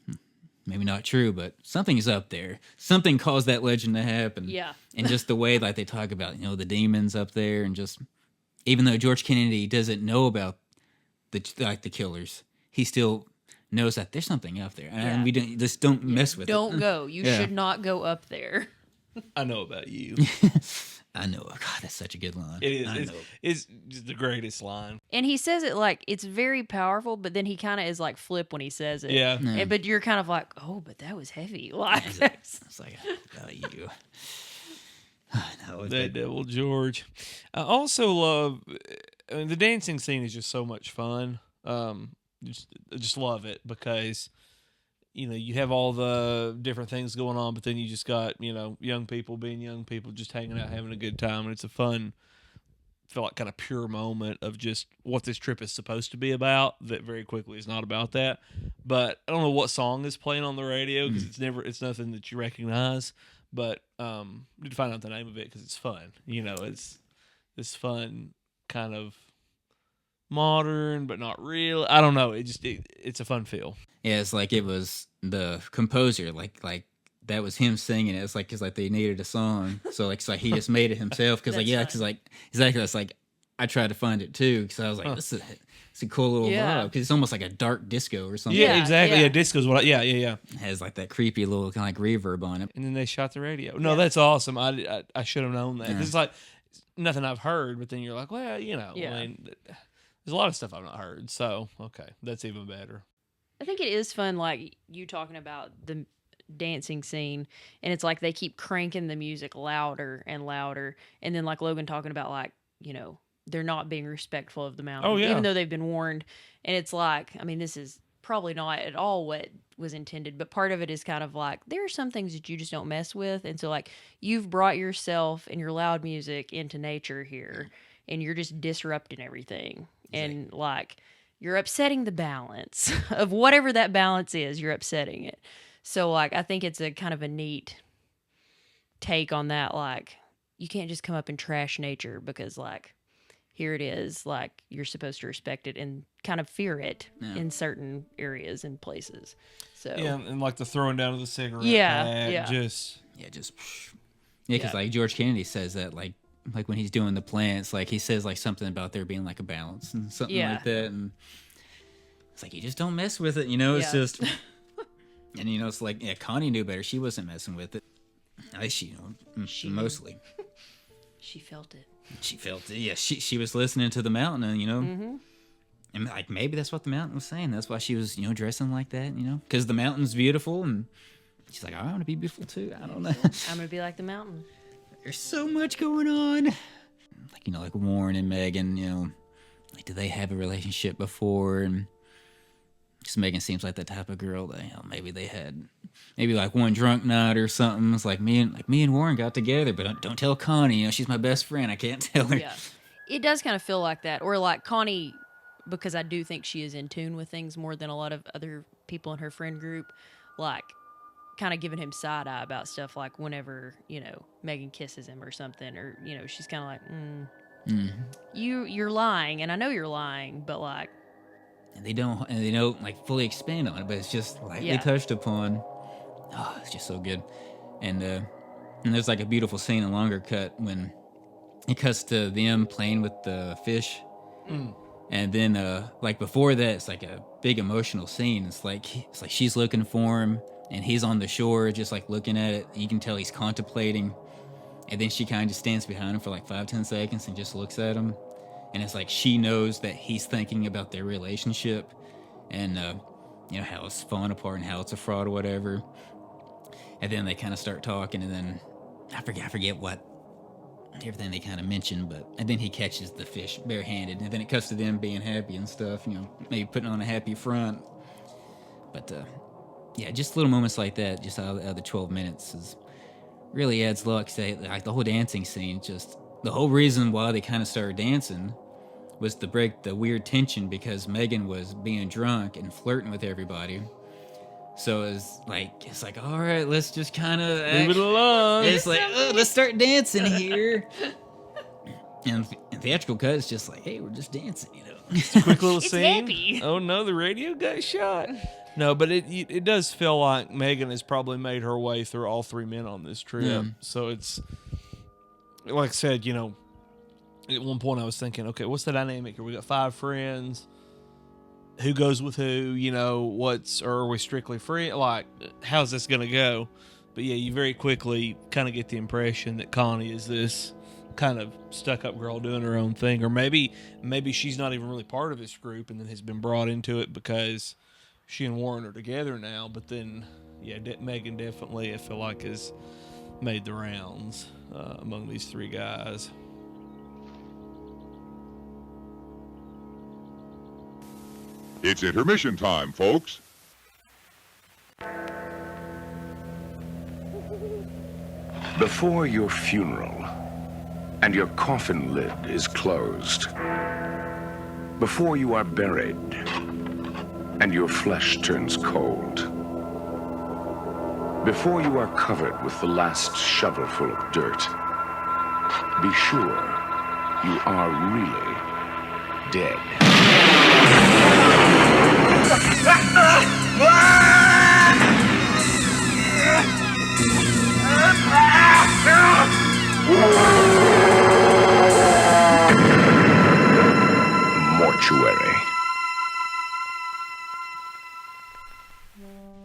of, maybe not true, but something is up there. Something caused that legend to happen. Yeah. And just the way like they talk about, the demons up there, and just, even though George Kennedy doesn't know about the killers, he still knows that there's something up there. And we don't mess with it. Don't go. You should not go up there. I know about you. I know. God, that's such a good line. It is. It's just the greatest line. And he says it like it's very powerful, but then he kind of is like flip when he says it. Yeah. But you're kind of like, oh, but that was heavy. Like, It's like, you. No, That Devil George. I also love. The dancing scene is just so much fun. Just love it because. You have all the different things going on, but then you just got, young people being young people, just hanging out, having a good time. And it's a fun, feel like kind of pure moment of just what this trip is supposed to be about that very quickly is not about that. But I don't know what song is playing on the radio because it's nothing that you recognize. But need to find out the name of it because it's fun. It's this fun kind of modern, but not real. I don't know. It's a fun feel. Yeah, it's like it was the composer, like that was him singing it. It's like, cause like they needed a song, so it's like he just made it himself. Cause like cause like exactly, it's like I tried to find it too, cause I was like, it's a cool little vibe, cause it's almost like a dark disco or something. Yeah, exactly. Yeah, disco's what. Yeah. It has like that creepy little kind of like reverb on it. And then they shot the radio. No, that's awesome. I should have known that. 'Cause it's like nothing I've heard, but then you're like, well, I mean, there's a lot of stuff I've not heard. So okay, that's even better. I think it is fun, like you talking about the dancing scene, and it's like they keep cranking the music louder and louder, and then like Logan talking about like, they're not being respectful of the mountain, even though they've been warned. And it's like, I mean, this is probably not at all what was intended, but part of it is kind of like, there are some things that you just don't mess with. And so like you've brought yourself and your loud music into nature here, and you're just disrupting everything. And like, you're upsetting the balance of whatever that balance is. You're upsetting it. So, like, I think it's a kind of a neat take on that. Like, you can't just come up and trash nature because, like, here it is. Like, you're supposed to respect it and kind of fear it in certain areas and places. So Yeah, and like the throwing down of the cigarette. Yeah. Because like George Kennedy says that like when he's doing the plants, like he says like something about there being like a balance and something like that, and it's like you just don't mess with it, it's just and it's like Connie knew better. She wasn't messing with it. At least she mostly she felt it. Yeah, she was listening to the mountain, and and like maybe that's what the mountain was saying. That's why she was dressing like that, because the mountain's beautiful, and she's like, I want to be beautiful too. I don't know. I'm gonna be like the mountain. There's so much going on. Like, like Warren and Megan, like, do they have a relationship before? And just Megan seems like the type of girl that, maybe they had, like one drunk night or something. It's like me and Warren got together, but don't tell Connie, she's my best friend. I can't tell her. Yeah. It does kind of feel like that. Or like Connie, because I do think she is in tune with things more than a lot of other people in her friend group, like, kind of giving him side eye about stuff, like whenever Megan kisses him or something, or she's kind of like you're lying, and I know you're lying, but like, and they don't like fully expand on it, but it's just lightly touched upon. Oh, it's just so good. And there's like a beautiful scene, a longer cut, when it cuts to them playing with the fish. And then like before that, it's like a big emotional scene. It's like she's looking for him and he's on the shore just like looking at it. You can tell he's contemplating, and then she kind of just stands behind him for like 5-10 seconds and just looks at him, and it's like she knows that he's thinking about their relationship and how it's falling apart and how it's a fraud or whatever. And then they kind of start talking, and then I forget what everything they kind of mention, and then he catches the fish barehanded, and then it cuts to them being happy and stuff, maybe putting on a happy front. But yeah, just little moments like that, just out of the 12 minutes, really adds luck. Like the whole dancing scene, just the whole reason why they kind of started dancing was to break the weird tension, because Megan was being drunk and flirting with everybody. So it's like, all right, let's just kind of Leave it alone. It's like, let's start dancing here. And theatrical cut is just like, hey, we're just dancing, It's a quick little It's scene. happy. Oh no, the radio got shot. No, but it does feel like Megan has probably made her way through all three men on this trip. Yeah. So it's like I said, at one point I was thinking, okay, what's the dynamic here? We got 5 friends. Who goes with who? Or are we strictly free? Like, how's this gonna go? But yeah, you very quickly kind of get the impression that Connie is this kind of stuck-up girl doing her own thing, or maybe she's not even really part of this group and then has been brought into it because she and Warren are together now. But then, yeah, Megan definitely, I feel like, has made the rounds among these 3 guys. It's intermission time, folks. Before your funeral, and your coffin lid is closed, before you are buried, and your flesh turns cold, before you are covered with the last shovelful of dirt, be sure you are really dead. Mortuary.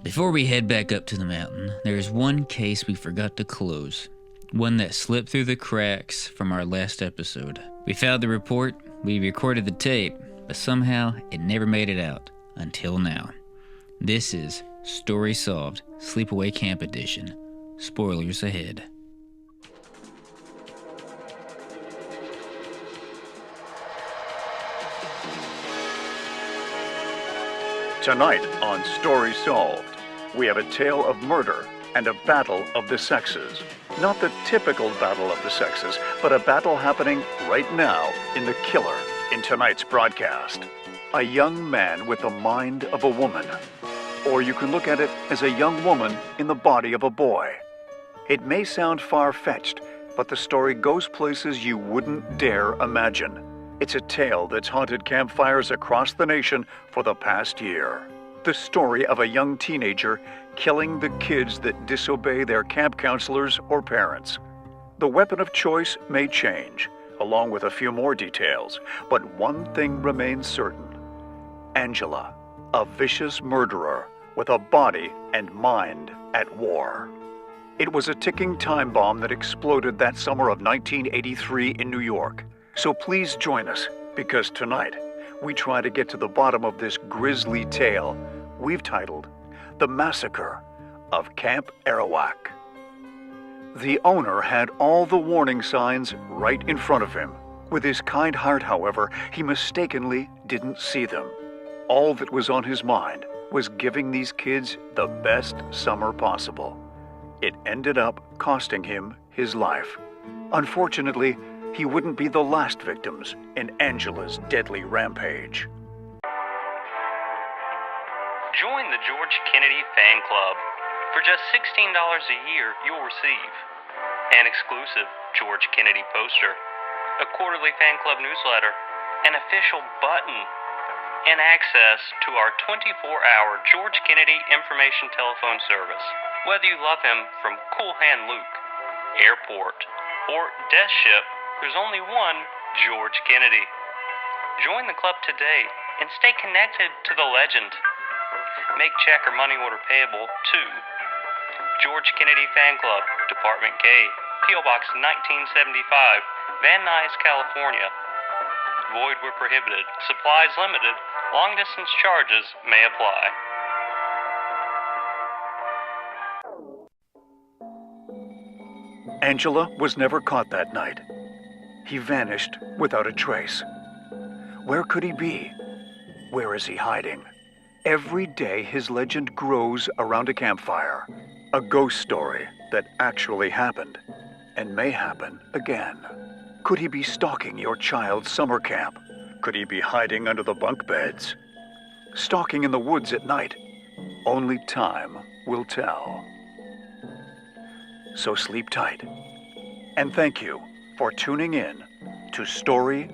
Before we head back up to the mountain, there is one case we forgot to close. One that slipped through the cracks from our last episode. We filed the report, we recorded the tape, but somehow it never made it out. Until now. This is Story Solved, Sleepaway Camp Edition. Spoilers ahead. Tonight on Story Solved, we have a tale of murder and a battle of the sexes. Not the typical battle of the sexes, but a battle happening right now in The Killer in tonight's broadcast. A young man with the mind of a woman. Or you can look at it as a young woman in the body of a boy. It may sound far-fetched, but the story goes places you wouldn't dare imagine. It's a tale that's haunted campfires across the nation for the past year. The story of a young teenager killing the kids that disobey their camp counselors or parents. The weapon of choice may change, along with a few more details, but one thing remains certain. Angela, a vicious murderer with a body and mind at war. It was a ticking time bomb that exploded that summer of 1983 in New York. So please join us, because tonight we try to get to the bottom of this grisly tale we've titled The Massacre of Camp Arawak. The owner had all the warning signs right in front of him. With his kind heart, however, he mistakenly didn't see them. All that was on his mind was giving these kids the best summer possible. It ended up costing him his life. Unfortunately, he wouldn't be the last victims in Angela's deadly rampage. Join the George Kennedy Fan Club. For just $16 a year, you'll receive an exclusive George Kennedy poster, a quarterly fan club newsletter, an official button, and access to our 24-hour George Kennedy information telephone service. Whether you love him from Cool Hand Luke, Airport, or Death Ship, there's only one George Kennedy. Join the club today and stay connected to the legend. make check or money order payable to George Kennedy Fan Club, Department K, P.O. Box 1975, Van Nuys, California. Void where prohibited. Supplies limited. Long distance charges may apply. Angela was never caught that night. He vanished without a trace. Where could he be? Where is he hiding? Every day his legend grows around a campfire. A ghost story that actually happened and may happen again. Could he be stalking your child's summer camp? Could he be hiding under the bunk beds? Stalking in the woods at night? Only time will tell. So sleep tight. And thank you for tuning in to Story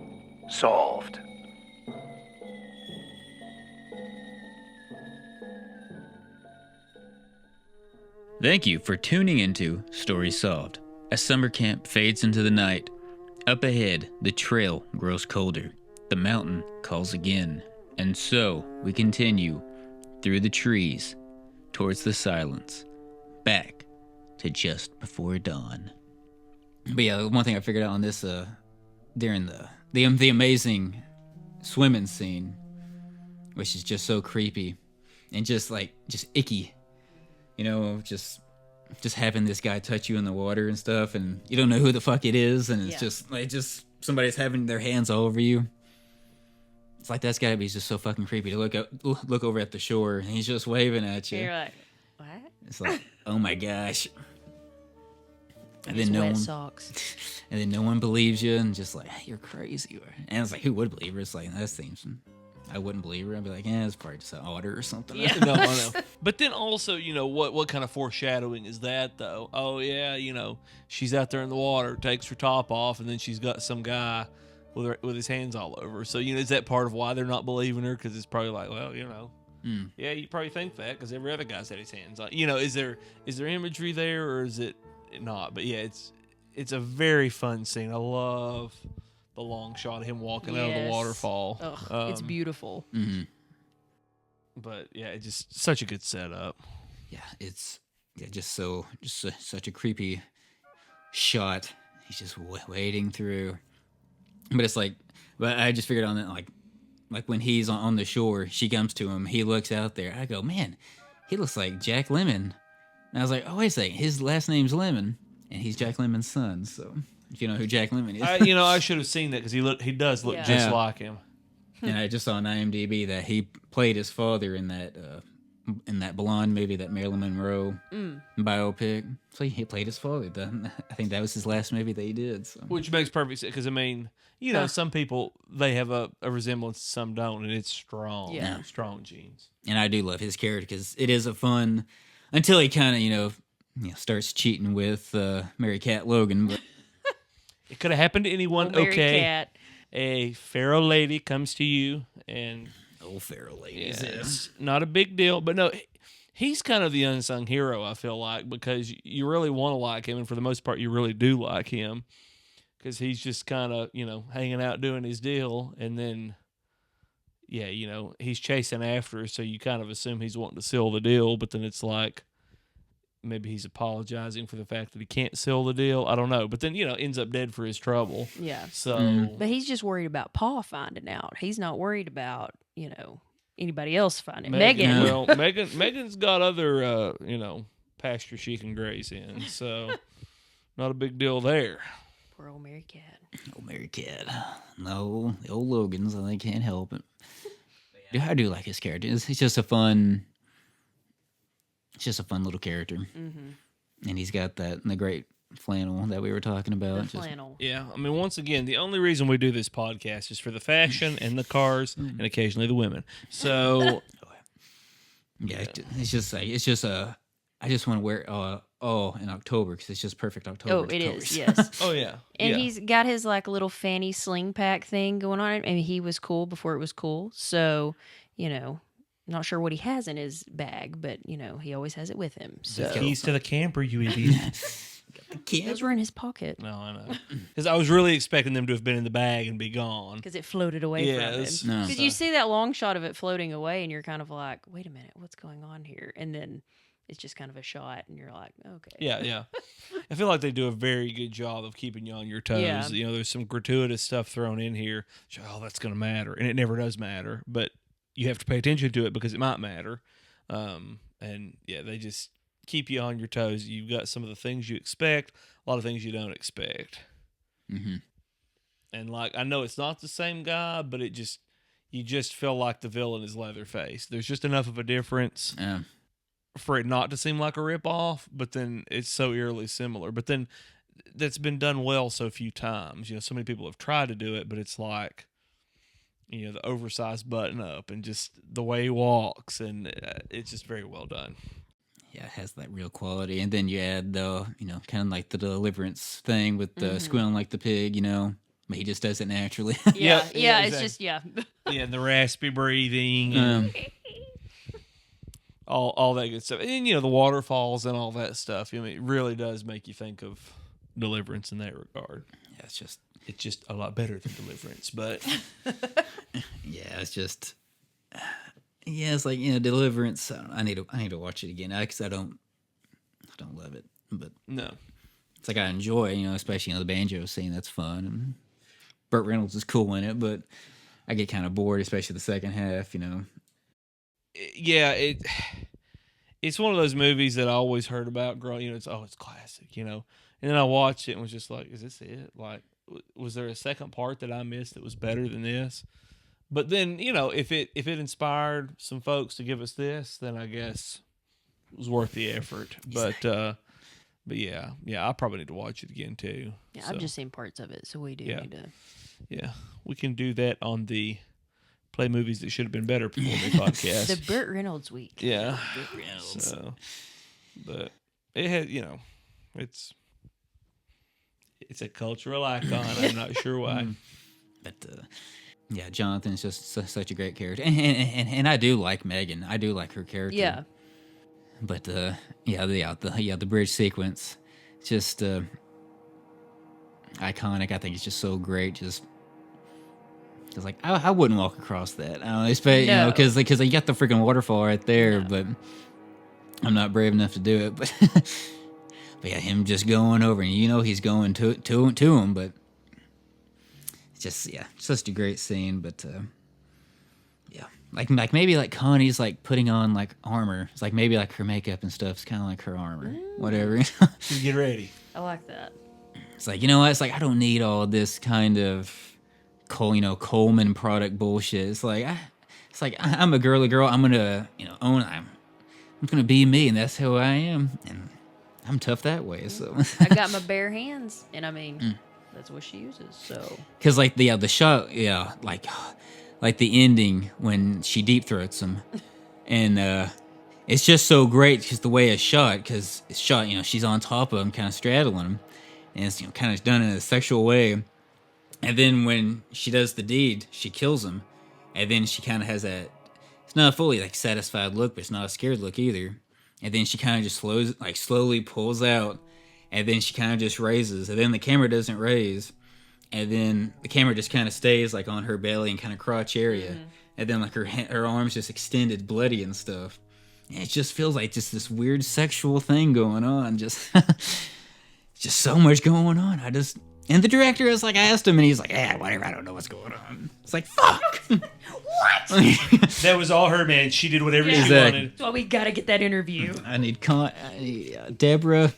Solved. Thank you for tuning into Story Solved. As summer camp fades into the night, up ahead, the trail grows colder. The mountain calls again. And so we continue through the trees, towards the silence, back to just before dawn. But yeah, one thing I figured out on this, during the amazing swimming scene, which is just so creepy and just icky. You know, just having this guy touch you in the water and stuff, and you don't know who the fuck it is, and it's just somebody's having their hands all over you. It's like that's gotta be just so fucking creepy to look over at the shore, and he's just waving at you. You're like, what? It's like, oh my gosh. And His then wet socks. And then no one believes you, and just like, you're crazy. And it's like, who would believe her? It's like, that seems. I wouldn't believe her. I'd be like, it's probably just an otter or something. Yeah. No, I know. But then also, you know, what kind of foreshadowing is that, though? Oh, yeah, you know, she's out there in the water, takes her top off, and then she's got some guy with his hands all over her. So, you know, is that part of why they're not believing her? Because it's probably like, well, you know, yeah, you probably think that because every other guy's had his hands on. You know, is there imagery there or is it not? But yeah, it's a very fun scene. I love the long shot of him walking out of the waterfall. It's beautiful. Mm-hmm. But yeah, it's just such a good setup. Yeah, it's such a creepy shot. He's just wading through. But it's like, but I just figured on that, like when he's on the shore, she comes to him, he looks out there. I go, man, he looks like Jack Lemmon. And I was like, oh, wait a second, his last name's Lemmon, and he's Jack Lemmon's son. So if you know who Jack Lemmon is. I should have seen that because he does look just like him. And I just saw on IMDb that he played his father in that Blonde movie, that Marilyn Monroe biopic. So he played his father. I think that was his last movie that he did. So. Which makes perfect sense because, I mean, you know, some people, they have a resemblance, some don't, and it's strong. Yeah. Strong genes. And I do love his character because it is a fun, until he kind of, you know, starts cheating with Mary Cat Logan. But it could have happened to anyone. Mary okay. Cat. A pharaoh lady comes to you and old pharaoh lady. It's not a big deal, but no, he's kind of the unsung hero, I feel like, because you really want to like him, and for the most part you really do like him because he's just kind of, you know, hanging out doing his deal, and then you know, he's chasing after her, so you kind of assume he's wanting to seal the deal, but then it's like maybe he's apologizing for the fact that he can't seal the deal. I don't know. But then, you know, ends up dead for his trouble. Yeah. So. But he's just worried about Paul finding out. He's not worried about, you know, anybody else finding Megan. Well, Megan's got other, you know, pasture she can graze in. So not a big deal there. Poor old Mary Cat. Old Mary Cat. No, the old Logans, they can't help it. Dude, I do like his character. It's just a fun... It's just a fun little character. Mm-hmm. And he's got the great flannel that we were talking about. Flannel. Yeah. I mean, once again, the only reason we do this podcast is for the fashion and the cars and occasionally the women. So. Yeah, it's just I just want to wear in October because it's just perfect October. Oh, it is, yes. Oh, yeah. And he's got his like little fanny sling pack thing going on. I mean, he was cool before it was cool. So, you know. Not sure what he has in his bag, but, you know, he always has it with him. So. The keys to the camper, you idiot. Got the can't. Those were in his pocket. No, I know. Because I was really expecting them to have been in the bag and be gone. Because it floated away from him. Yes. No. Because you see that long shot of it floating away, and you're kind of like, wait a minute, what's going on here? And then it's just kind of a shot, and you're like, okay. Yeah. I feel like they do a very good job of keeping you on your toes. Yeah. You know, there's some gratuitous stuff thrown in here. Oh, that's going to matter. And it never does matter. But you have to pay attention to it because it might matter. And, yeah, they just keep you on your toes. You've got some of the things you expect, a lot of things you don't expect. Mm-hmm. And, like, I know it's not the same guy, but you just feel like the villain is Leatherface. There's just enough of a difference for it not to seem like a ripoff, but then it's so eerily similar. But then that's been done well so few times. You know, so many people have tried to do it, but it's like, you know, the oversized button up and just the way he walks, and it's just very well done. Yeah, it has that real quality. And then you add the, you know, kind of like the deliverance thing with the squealing like the pig, you know, but he just does it naturally. Yeah, exactly. it's just, yeah, and the raspy breathing and all that good stuff. And, you know, the waterfalls and all that stuff. I mean, it really does make you think of Deliverance in that regard. Yeah, it's just a lot better than Deliverance, but yeah, it's just, yeah, it's like, you know, Deliverance. I need to watch it again because I don't love it, but no, it's like I enjoy, you know, especially, you know, the banjo scene. That's fun, and Burt Reynolds is cool in it, but I get kind of bored, especially the second half, you know. Yeah, it's one of those movies that I always heard about growing. You know, it's classic, you know. And then I watched it and was just like, is this it? Like, was there a second part that I missed that was better than this? But then, you know, if it Exactly. inspired some folks to give us this, then I guess it was worth the effort. But yeah, I probably need to watch it again too. yeah. So, I've just seen parts of it, so we do need to. Yeah, we can do that on the Play Movies That Should Have Been Better Before Me podcast. The Burt Reynolds week. Yeah. Burt Reynolds. So, but it has, you know, it's a cultural icon. I'm not sure why. But yeah, Jonathan's just such a great character, and I do like Megan. I do like her character. Yeah. But the bridge sequence, just iconic. I think it's just so great. Just like I wouldn't walk across that. I don't know, especially, you know, because you got the freaking waterfall right there. No. But I'm not brave enough to do it. But but yeah, him just going over, and you know he's going to him. But it's just such a great scene. But yeah, like maybe like Connie's like putting on like armor. It's like maybe like her makeup and stuff is kind of like her armor, whatever. Just get ready. I like that. It's like, you know what? It's like I don't need all this kind of Coleman product bullshit. It's like I'm a girly girl. I'm gonna own. I'm gonna be me, and that's who I am, and I'm tough that way. So I got my bare hands, and I mean that's what she uses. So because like the shot, like the ending when she deep throats him, and it's just so great because the way it's shot. Because it's shot, she's on top of him, kind of straddling him, and it's kind of done in a sexual way. And then when she does the deed, she kills him. And then she kind of has that, it's not a fully like satisfied look, but it's not a scared look either. And then she kind of just slowly pulls out. And then she kind of just raises. And then the camera doesn't raise. And then the camera just kind of stays like on her belly and kind of crotch area. Mm-hmm. And then like her arms just extended bloody and stuff. And it just feels like just this weird sexual thing going on. Just so much going on. And the director is like, I asked him, and he's like, whatever, I don't know what's going on. It's like, fuck! What? That was all her, man. She did whatever she wanted. Well, we gotta get that interview. I need Deborah,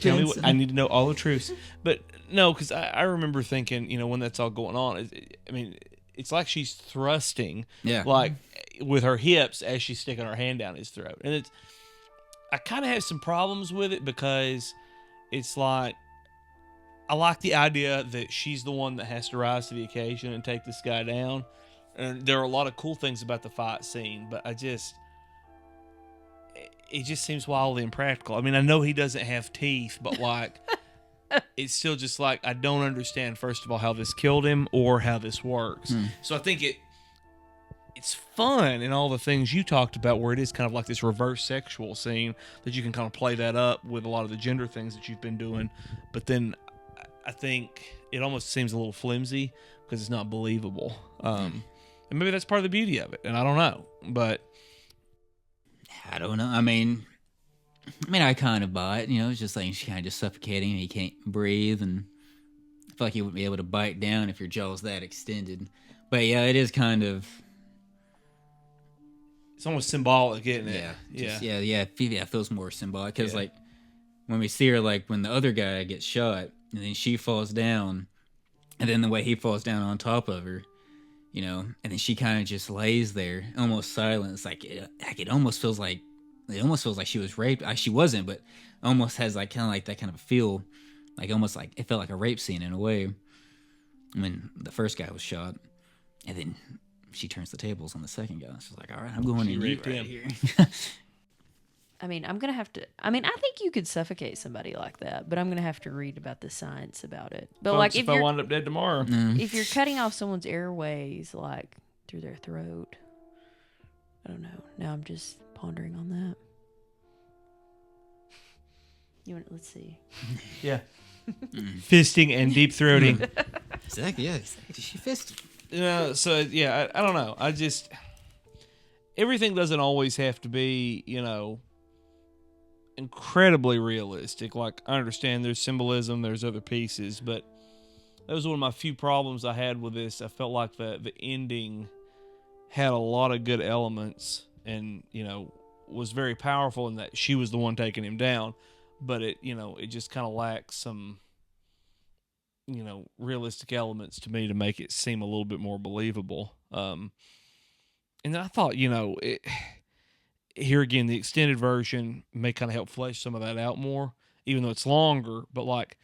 tell me I need to know all the truths. But no, because I remember thinking, when that's all going on, it's like she's thrusting, like with her hips as she's sticking her hand down his throat. And I kind of have some problems with it because it's like, I like the idea that she's the one that has to rise to the occasion and take this guy down. And there are a lot of cool things about the fight scene, but it just seems wildly impractical. I mean, I know he doesn't have teeth, but like, it's still just like, I don't understand, first of all, how this killed him or how this works. So I think it it's fun in all the things you talked about, where it is kind of like this reverse sexual scene that you can kind of play that up with a lot of the gender things that you've been doing. But then I think it almost seems a little flimsy because it's not believable. And maybe that's part of the beauty of it, and I don't know, but I don't know. I mean, I kind of buy it. It's just like she's kind of just suffocating. He can't breathe, and I feel like he wouldn't be able to bite down if your jaw's that extended. But yeah, it is kind of. It's almost symbolic, isn't it? Yeah. It feels more symbolic because like when we see her, like when the other guy gets shot, and then she falls down, and then the way he falls down on top of her, and then she kind of just lays there, almost silent. It's like it almost feels like she was raped. She wasn't, but almost has like kind of like that kind of feel, like almost like it felt like a rape scene in a way. When the first guy was shot, and then she turns the tables on the second guy. She's like, "All right, I'm going in right here." I mean, I'm gonna have to. I mean, I think you could suffocate somebody like that, but I'm gonna have to read about the science about it. But Folks, like, if I wind up dead tomorrow, if you're cutting off someone's airways, like through their throat, I don't know. Now I'm just pondering on that. Let's see. Yeah. Fisting and deep throating. Exactly. Yeah. She fisted. So yeah, I don't know. Everything doesn't always have to be, incredibly realistic. Like, I understand there's symbolism, there's other pieces, but that was one of my few problems I had with this. I felt like the ending had a lot of good elements and, was very powerful in that she was the one taking him down, but it just kind of lacks some, realistic elements to me to make it seem a little bit more believable. And then I thought, here again, the extended version may kind of help flesh some of that out more, even though it's longer. But like,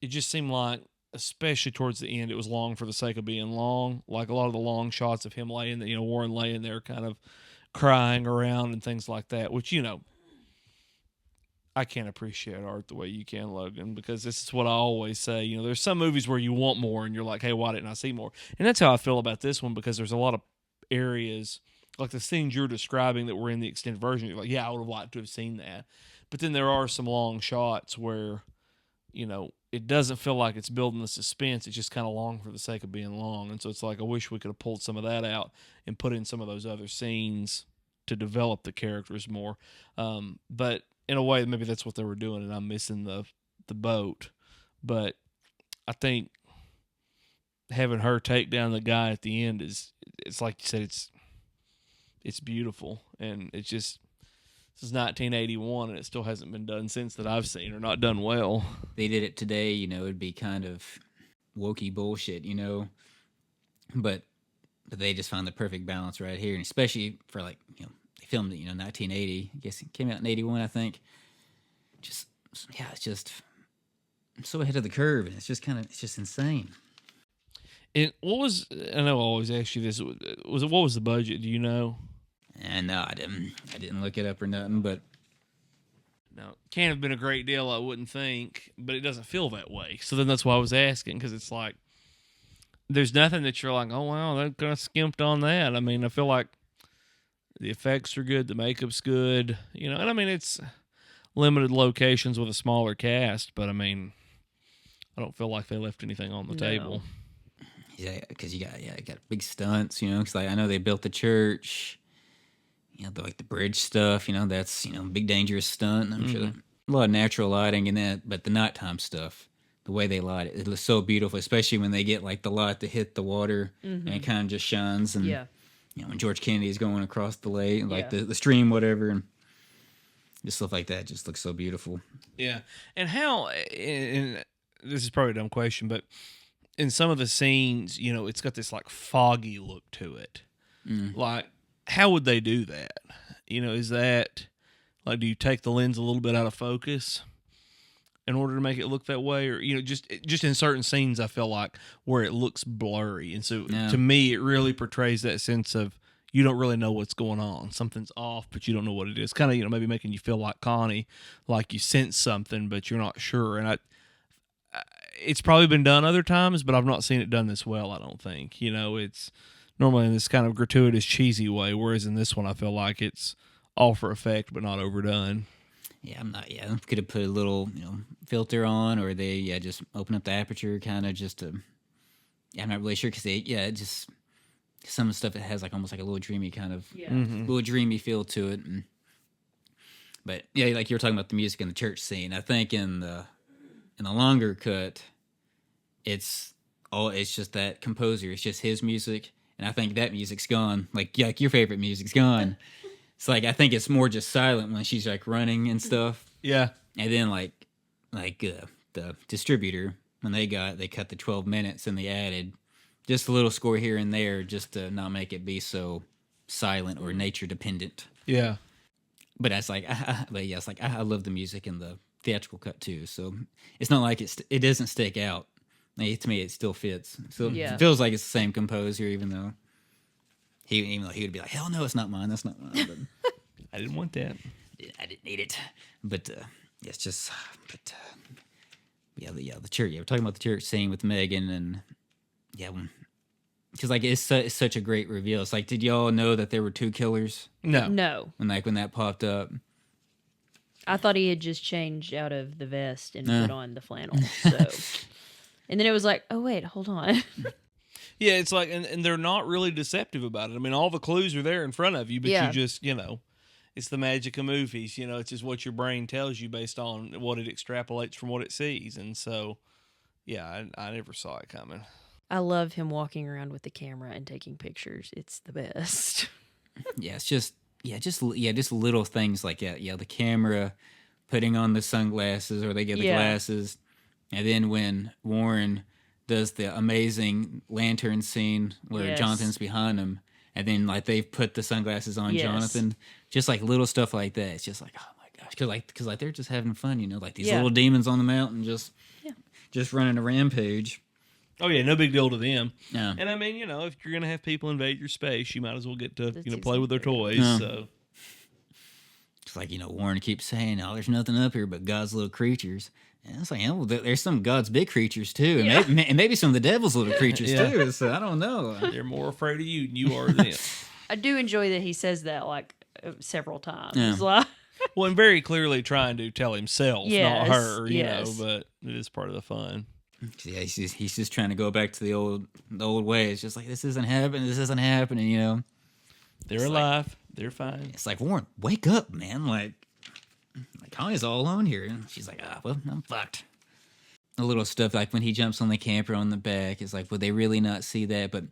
it just seemed like, especially towards the end, it was long for the sake of being long. Like a lot of the long shots of him laying, Warren laying there, kind of crying around and things like that. Which I can't appreciate art the way you can, Logan, because this is what I always say. There's some movies where you want more, and you're like, hey, why didn't I see more? And that's how I feel about this one, because there's a lot of areas like the scenes you're describing that were in the extended version. You're like, yeah, I would have liked to have seen that. But then there are some long shots where, it doesn't feel like it's building the suspense. It's just kind of long for the sake of being long. And so it's like, I wish we could have pulled some of that out and put in some of those other scenes to develop the characters more. But in a way, maybe that's what they were doing, and I'm missing the boat. But I think having her take down the guy at the end it's like you said, it's beautiful, and it's just, this is 1981, and it still hasn't been done since that I've seen, or not done well. They did it today, it'd be kind of wokey bullshit, but they just found the perfect balance right here, and especially for like, they filmed it, 1980. I guess it came out in 81, I think. It's just so ahead of the curve, and it's just insane. And what was, I know I always ask you this, what was the budget? Do you know? And no, I didn't look it up or nothing, but no, can't have been a great deal, I wouldn't think, but it doesn't feel that way. So then that's why I was asking, because it's like, there's nothing that you're like, oh wow, they're kind of skimped on that. I mean, I feel like the effects are good, the makeup's good, and I mean, it's limited locations with a smaller cast, but I mean, I don't feel like they left anything on the table. Yeah, because you got big stunts, because like, I know they built the church, like the bridge stuff, that's, big dangerous stunt. I'm sure a lot of natural lighting in that, but the nighttime stuff, the way they light it looks so beautiful, especially when they get like the light to hit the water and it kind of just shines. And, when George Kennedy is going across the lake, like the stream, whatever, and just stuff like that just looks so beautiful. Yeah. And how, and this is probably a dumb question, but in some of the scenes, it's got this like foggy look to it. Like, how would they do that? Is that like, do you take the lens a little bit out of focus in order to make it look that way? Or, just in certain scenes, I feel like where it looks blurry. And so to me, it really portrays that sense of, you don't really know what's going on. Something's off, but you don't know what it is. Kind of, maybe making you feel like Connie, like you sense something, but you're not sure. And it's probably been done other times, but I've not seen it done this well, I don't think. It's normally in this kind of gratuitous, cheesy way. Whereas in this one, I feel like it's all for effect, but not overdone. Yeah, I'm not. Yeah, could have put a little, filter on, or they just open up the aperture, kind of just to. Yeah, I'm not really sure because it just some of the stuff it has like almost like a little dreamy kind of little dreamy feel to it. But yeah, like you were talking about the music in the church scene. I think in the longer cut, it's just that composer. It's just his music, and I think that music's gone. Like your favorite music's gone. It's like I think it's more just silent when she's like running and stuff. Yeah, and then like the distributor when they cut the 12 minutes and they added just a little score here and there just to not make it be so silent or nature dependent. Yeah. But that's like, I love the music in the theatrical cut too. So it's not like it doesn't stick out. Like, to me, it still fits. So it feels like it's the same composer, even though he would be like, hell no, it's not mine. That's not mine. But I didn't want that. I didn't need it. But it's just, the church. Yeah, we're talking about the church scene with Megan, and because like it's such a great reveal. It's like, did y'all know that there were two killers? No. When that popped up, I thought he had just changed out of the vest and put on the flannel. So, and then it was like, oh wait, hold on. Yeah, it's like, and they're not really deceptive about it. I mean, all the clues are there in front of you, but you just, it's the magic of movies. It's just what your brain tells you based on what it extrapolates from what it sees. And so, yeah, I never saw it coming. I love him walking around with the camera and taking pictures. It's the best. Yeah, it's just little things like that. Yeah, the camera, putting on the sunglasses, or they get the glasses, and then when Warren does the amazing lantern scene where Jonathan's behind him, and then like they've put the sunglasses on Jonathan, just like little stuff like that. It's just like, oh my gosh, because they're just having fun, like these little demons on the mountain just running a rampage. Oh yeah, no big deal to them. Yeah. And I mean, if you're gonna have people invade your space, you might as well get to play with their toys. So it's like Warren keeps saying, "Oh, there's nothing up here but God's little creatures." And it's like, well, there's some God's big creatures too, and maybe some of the devil's little creatures too. So I don't know. They're more afraid of you than you are of them. I do enjoy that he says that like several times. Yeah. Like, well, and very clearly trying to tell himself, not her. But it is part of the fun. Yeah, he's just trying to go back to the old way. It's just like, this isn't happening. They're alive. They're fine. It's like, Warren, wake up, man. Like Connie's all alone here. And she's like, well, I'm fucked. A little stuff like when he jumps on the camper on the back, it's like, would they really not see that? But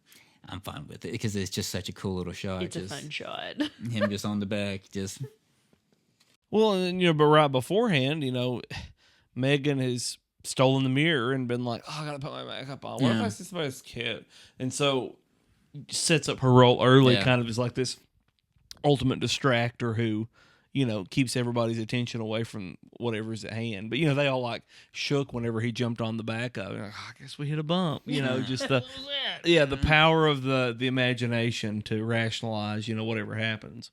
I'm fine with it because it's just such a cool little shot. It's a fun shot. Him just on the back, just. Well, and but right beforehand, Megan has stolen the mirror and been like, oh, I gotta put my makeup on. What if I see somebody's kid? And so sets up her role early, kind of as like this ultimate distractor who, keeps everybody's attention away from whatever's at hand. But they all like shook whenever he jumped on the back of it. Like, oh, I guess we hit a bump. Just the power of the imagination to rationalize, whatever happens.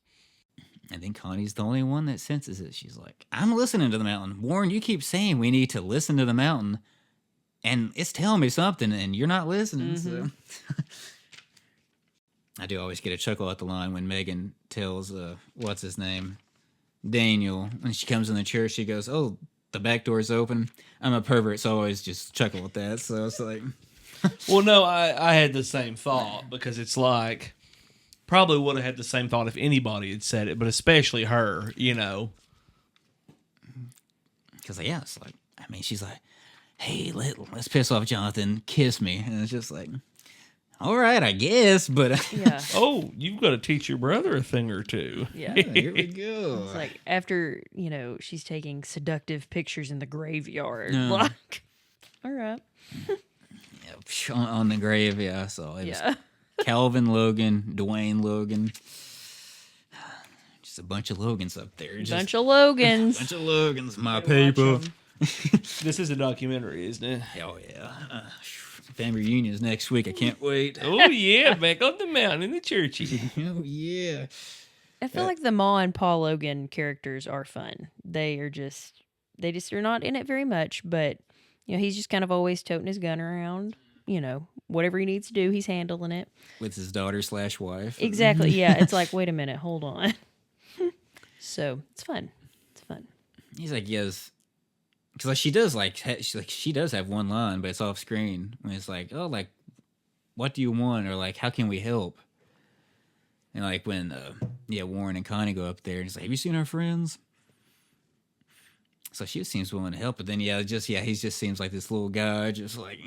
And then Connie's the only one that senses it. She's like, I'm listening to the mountain. Warren, you keep saying we need to listen to the mountain, and it's telling me something, and you're not listening. Mm-hmm. So I do always get a chuckle at the line when Megan tells, what's his name? Daniel. When she comes in the church, she goes, oh, the back door's open. I'm a pervert, so I always just chuckle at that. So it's like... Well, no, I had the same thought, because it's like... Probably would have had the same thought if anybody had said it, but especially her, Because, it's like, she's like, hey, let's piss off Jonathan, kiss me. And it's just like, all right, I guess, but... Oh, you've got to teach your brother a thing or two. Yeah. Here we go. It's like, after, she's taking seductive pictures in the graveyard. No. Like, all right. On the grave, so it was... Calvin Logan, Dwayne Logan. Just a bunch of Logans up there. Bunch of Logans. Bunch of Logans. My paper. This is a documentary, isn't it? Oh, yeah. Family reunions next week. I can't wait. Oh, yeah. Back on the mountain in the churchy. Oh, yeah. I feel like the Ma and Pa Logan characters are fun. They're not in it very much, but, he's just kind of always toting his gun around. whatever he needs to do, he's handling it. With his daughter/wife. Exactly. Yeah. It's like, wait a minute, hold on. So it's fun. It's fun. He's like, yes. Because like she does have one line, but it's off screen. And it's like, oh, like, what do you want? Or like, how can we help? And like when, Warren and Connie go up there and he's like, have you seen our friends? So she seems willing to help, but then he just seems like this little guy, just like,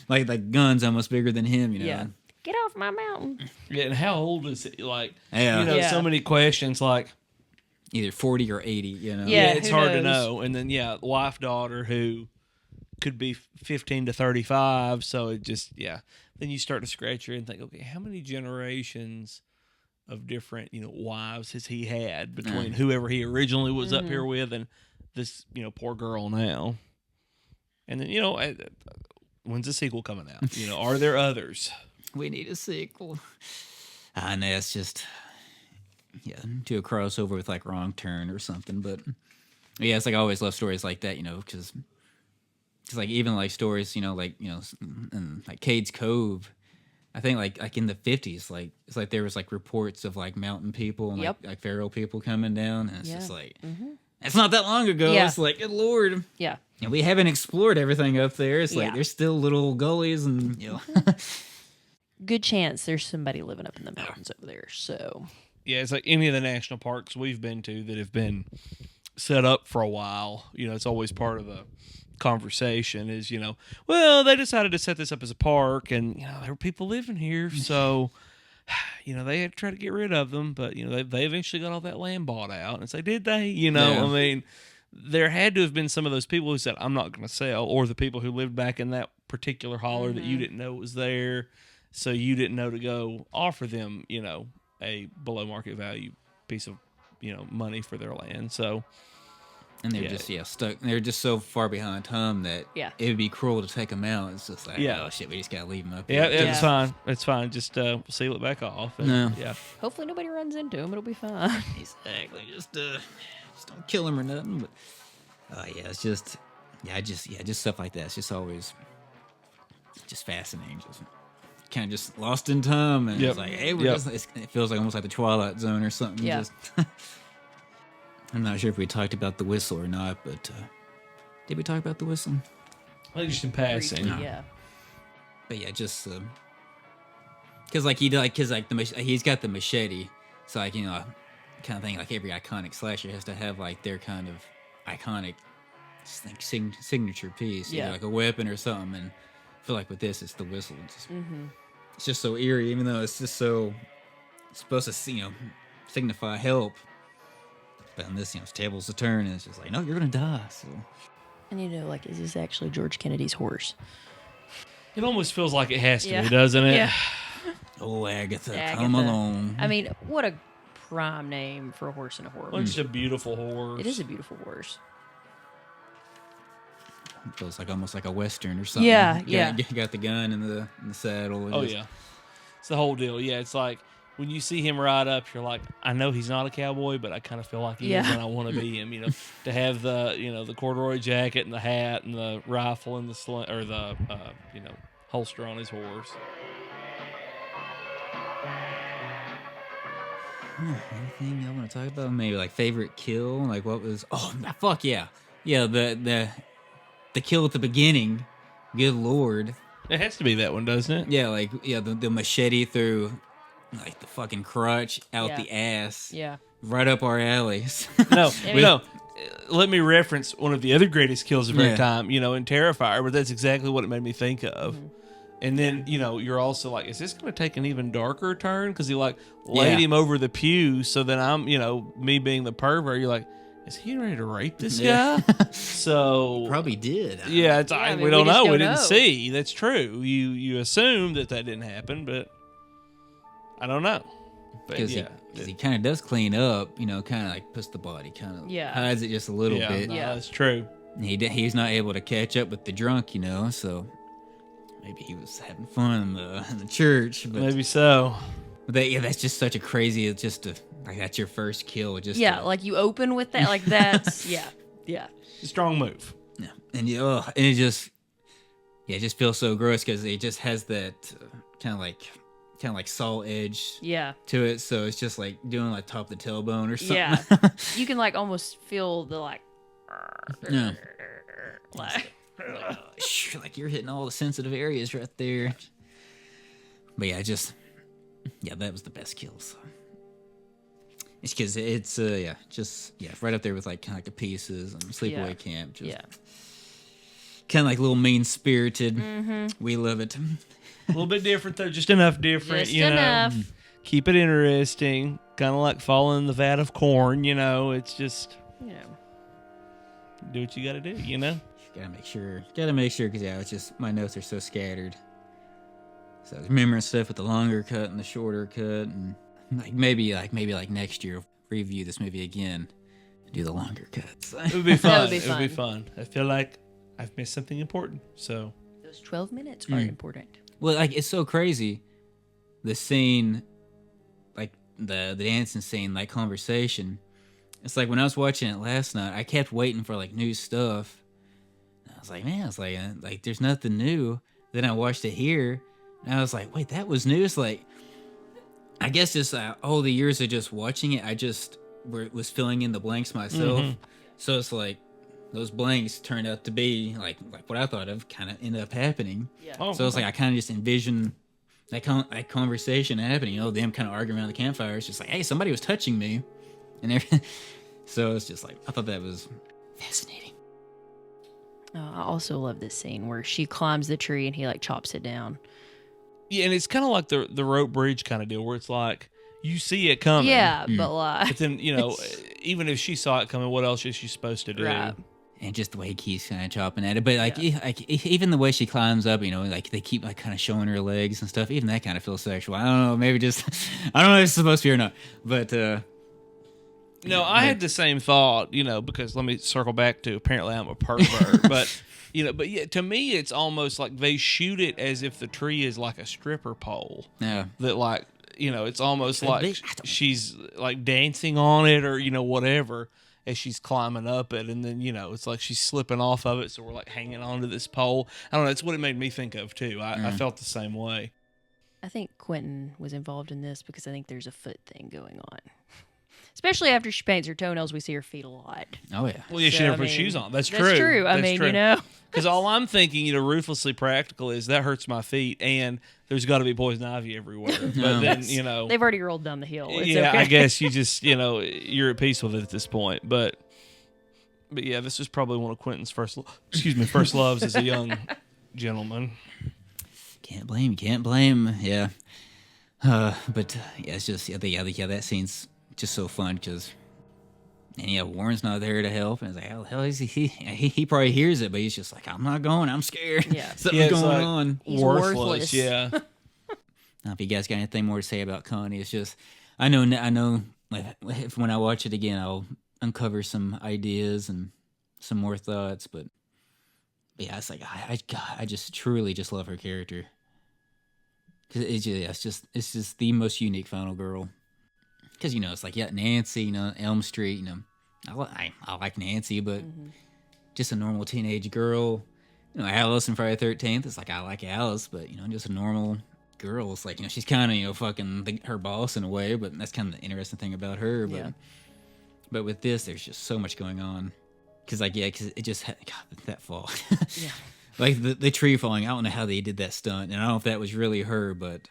like guns almost bigger than him, Yeah. Get off my mountain. Yeah, and how old is he? Like, Yeah. so many questions, like, either 40 or 80, Yeah, it's who hard to knows? know. And then, wife, daughter, who could be 15 to 35. So it just, then you start to scratch your head and think, okay, how many generations of different, wives has he had between whoever he originally was up here with and this, poor girl now? And then, when's the sequel coming out? Are there others? We need a sequel. I know, it's just, do a crossover with like Wrong Turn or something. But it's like I always love stories like that, because like even like stories, in like Cade's Cove, I think like in the 50s, like it's like there was like reports of like mountain people and like feral people coming down, and it's just like it's not that long ago. Yeah. It's like, good Lord, Yeah. and we haven't explored everything up there. It's like Yeah. there's still little gullies and Good chance there's somebody living up in the mountains over there. So Yeah, it's like any of the national parks we've been to that have been set up for a while. It's always part of the conversation is, well, they decided to set this up as a park and, there were people living here. So, they had to try to get rid of them. But, they eventually got all that land bought out. And it's like, did they? I mean, there had to have been some of those people who said, I'm not going to sell. Or the people who lived back in that particular holler that you didn't know was there. So you didn't know to go offer them, a below market value piece of, money for their land. So, and they're just stuck. They're just so far behind time that it would be cruel to take them out. It's just like, oh shit, we just gotta leave them up. Yeah, here. it's fine. It's fine. Just seal it back off. And, No. Yeah. hopefully nobody runs into him. It'll be fine. Exactly. Just don't kill him or nothing. But it's just just stuff like that. It's just always just fascinating. Just kind of just lost in time, and it's like, hey, we're just, it feels like almost like the Twilight Zone or something. Yeah. Just, I'm not sure if we talked about the whistle or not, but did we talk about the whistle? I think just in passing. Yeah. But just because like he's got the machete, so like kind of thing, like every iconic slasher has to have like their kind of iconic signature piece, either like a weapon or something. And I feel like with this, it's the whistle. It's just so eerie, even though it's just so it's supposed to signify help. But in this, tables to turn, and it's just like, no, you're gonna die. So. And is this actually George Kennedy's horse? It almost feels like it has to be, doesn't it? Yeah. Oh, Agatha, come along. I mean, what a prime name for a horse in a horror Well, movie. it's a beautiful horse. It is a beautiful horse. It feels like almost like a western or something. Yeah, You got the gun in the saddle. And it's the whole deal. Yeah, it's like when you see him ride up, you're like, I know he's not a cowboy, but I kind of feel like he is, and I want to be him. To have the the corduroy jacket and the hat and the rifle and the holster on his horse. Anything I want to talk about? Maybe like favorite kill. Like what was? Oh fuck yeah, the kill at the beginning. Good Lord. It has to be that one, doesn't it? Yeah, the machete through like the fucking crotch out the ass. Yeah. Right up our alleys. No. Let me reference one of the other greatest kills of our time, in Terrifier, but that's exactly what it made me think of. Mm-hmm. And then, you're also like, is this going to take an even darker turn? Because he laid him over the pew. So then I'm, me being the pervert, you're like, is he ready to rape this guy? So probably did. Yeah, we don't know. We didn't know. see. That's true. You assume that didn't happen, but I don't know. Because he kind of does clean up, kind of like puts the body, kind of hides it just a little bit. Yeah, that's true. He's not able to catch up with the drunk, so maybe he was having fun in the church. But, maybe so. But that's just such a crazy. It's just that's your first kill. Just like you open with that, like that's yeah. It's a strong move. Yeah, and it just yeah, it just feels so gross because it just has that kind of like saw edge Yeah. to it. So it's just like doing like top of the tailbone or something. Yeah. You can like almost feel the like. Yeah. Like, Like you're hitting all the sensitive areas right there. But yeah, that was the best kills. It's because it's right up there with like kind of like the Pieces and Sleepaway Camp. Just kind of like little mean spirited. We love it. A little bit different though, just enough different. Just you enough. know, keep it interesting. Kind of like falling in the vat of corn. You know, it's just do what you got to do. You know. Gotta make sure, because it's just my notes are so scattered. So I was remembering stuff with the longer cut and the shorter cut, and maybe next year review this movie again, do the longer cuts. It would be fun. That would be It would be fun. I feel like I've missed something important. So those 12 minutes are important. Well, like it's so crazy, the scene, like the dancing scene, like conversation. It's like when I was watching it last night, I kept waiting for like new stuff. I was like, man, like there's nothing new. Then I watched it here, and I was like, wait, that was new. It's like, I guess just all the years of just watching it, I just was filling in the blanks myself. So it's like those blanks turned out to be like what I thought of kind of ended up happening. Yeah. So it's like I kind of just envisioned that conversation happening. You know, them kind of arguing around the campfire. It's just like, hey, somebody was touching me, and everything. So it's just like I thought that was fascinating. I also love this scene where she climbs the tree and he like chops it down. yeah, and it's kind of like the rope bridge kind of deal where it's like you see it coming. Yeah, but like, But then even if she saw it coming, what else is she supposed to do? Right. And just the way he keeps kind of chopping at it, but like, even the way she climbs up, you know, like they keep like kind of showing her legs and stuff. Even that kind of feels sexual. I don't know, maybe just I don't know if it's supposed to be or not, but no, I had the same thought, you know, because let me circle back to apparently I'm a pervert, but yeah, to me it's almost like they shoot it as if the tree is like a stripper pole. Yeah, that like it's almost like she's like dancing on it or whatever. As she's climbing up it, and then it's like she's slipping off of it, so we're like hanging onto this pole. I don't know. It's what it made me think of too. I felt the same way. I think Quentin was involved in this because I think there's a foot thing going on. Especially after she paints her toenails, we see her feet a lot. Oh yeah. Well, yeah, she never put shoes on. That's true. That's true. I mean, because all I'm thinking, ruthlessly practical, is that hurts my feet, and there's got to be poison ivy everywhere. But then they've already rolled down the hill. It's yeah, okay. I guess you just you're at peace with it at this point. But yeah, this was probably one of Quentin's first loves as a young gentleman. Can't blame. Yeah. But yeah, it's just that scene's just so fun because, and Warren's not there to help, and it's like, how the hell is he probably hears it, but he's just like, I'm not going, I'm scared. Yeah, something's going on. He's worthless. Yeah. Now, if you guys got anything more to say about Connie, it's just I know like when I watch it again, I'll uncover some ideas and some more thoughts, but yeah, it's like I just truly just love her character. Cause it's just the most unique final girl. Because it's like Nancy, Elm Street, I like Nancy, but just a normal teenage girl. Alice in Friday the 13th. It's like I like Alice, but just a normal girl. It's like she's kind of fucking her boss in a way, but that's kind of the interesting thing about her. But with this, there's just so much going on. Because it just that fall. Yeah. Like the tree falling. I don't know how they did that stunt, and I don't know if that was really her, but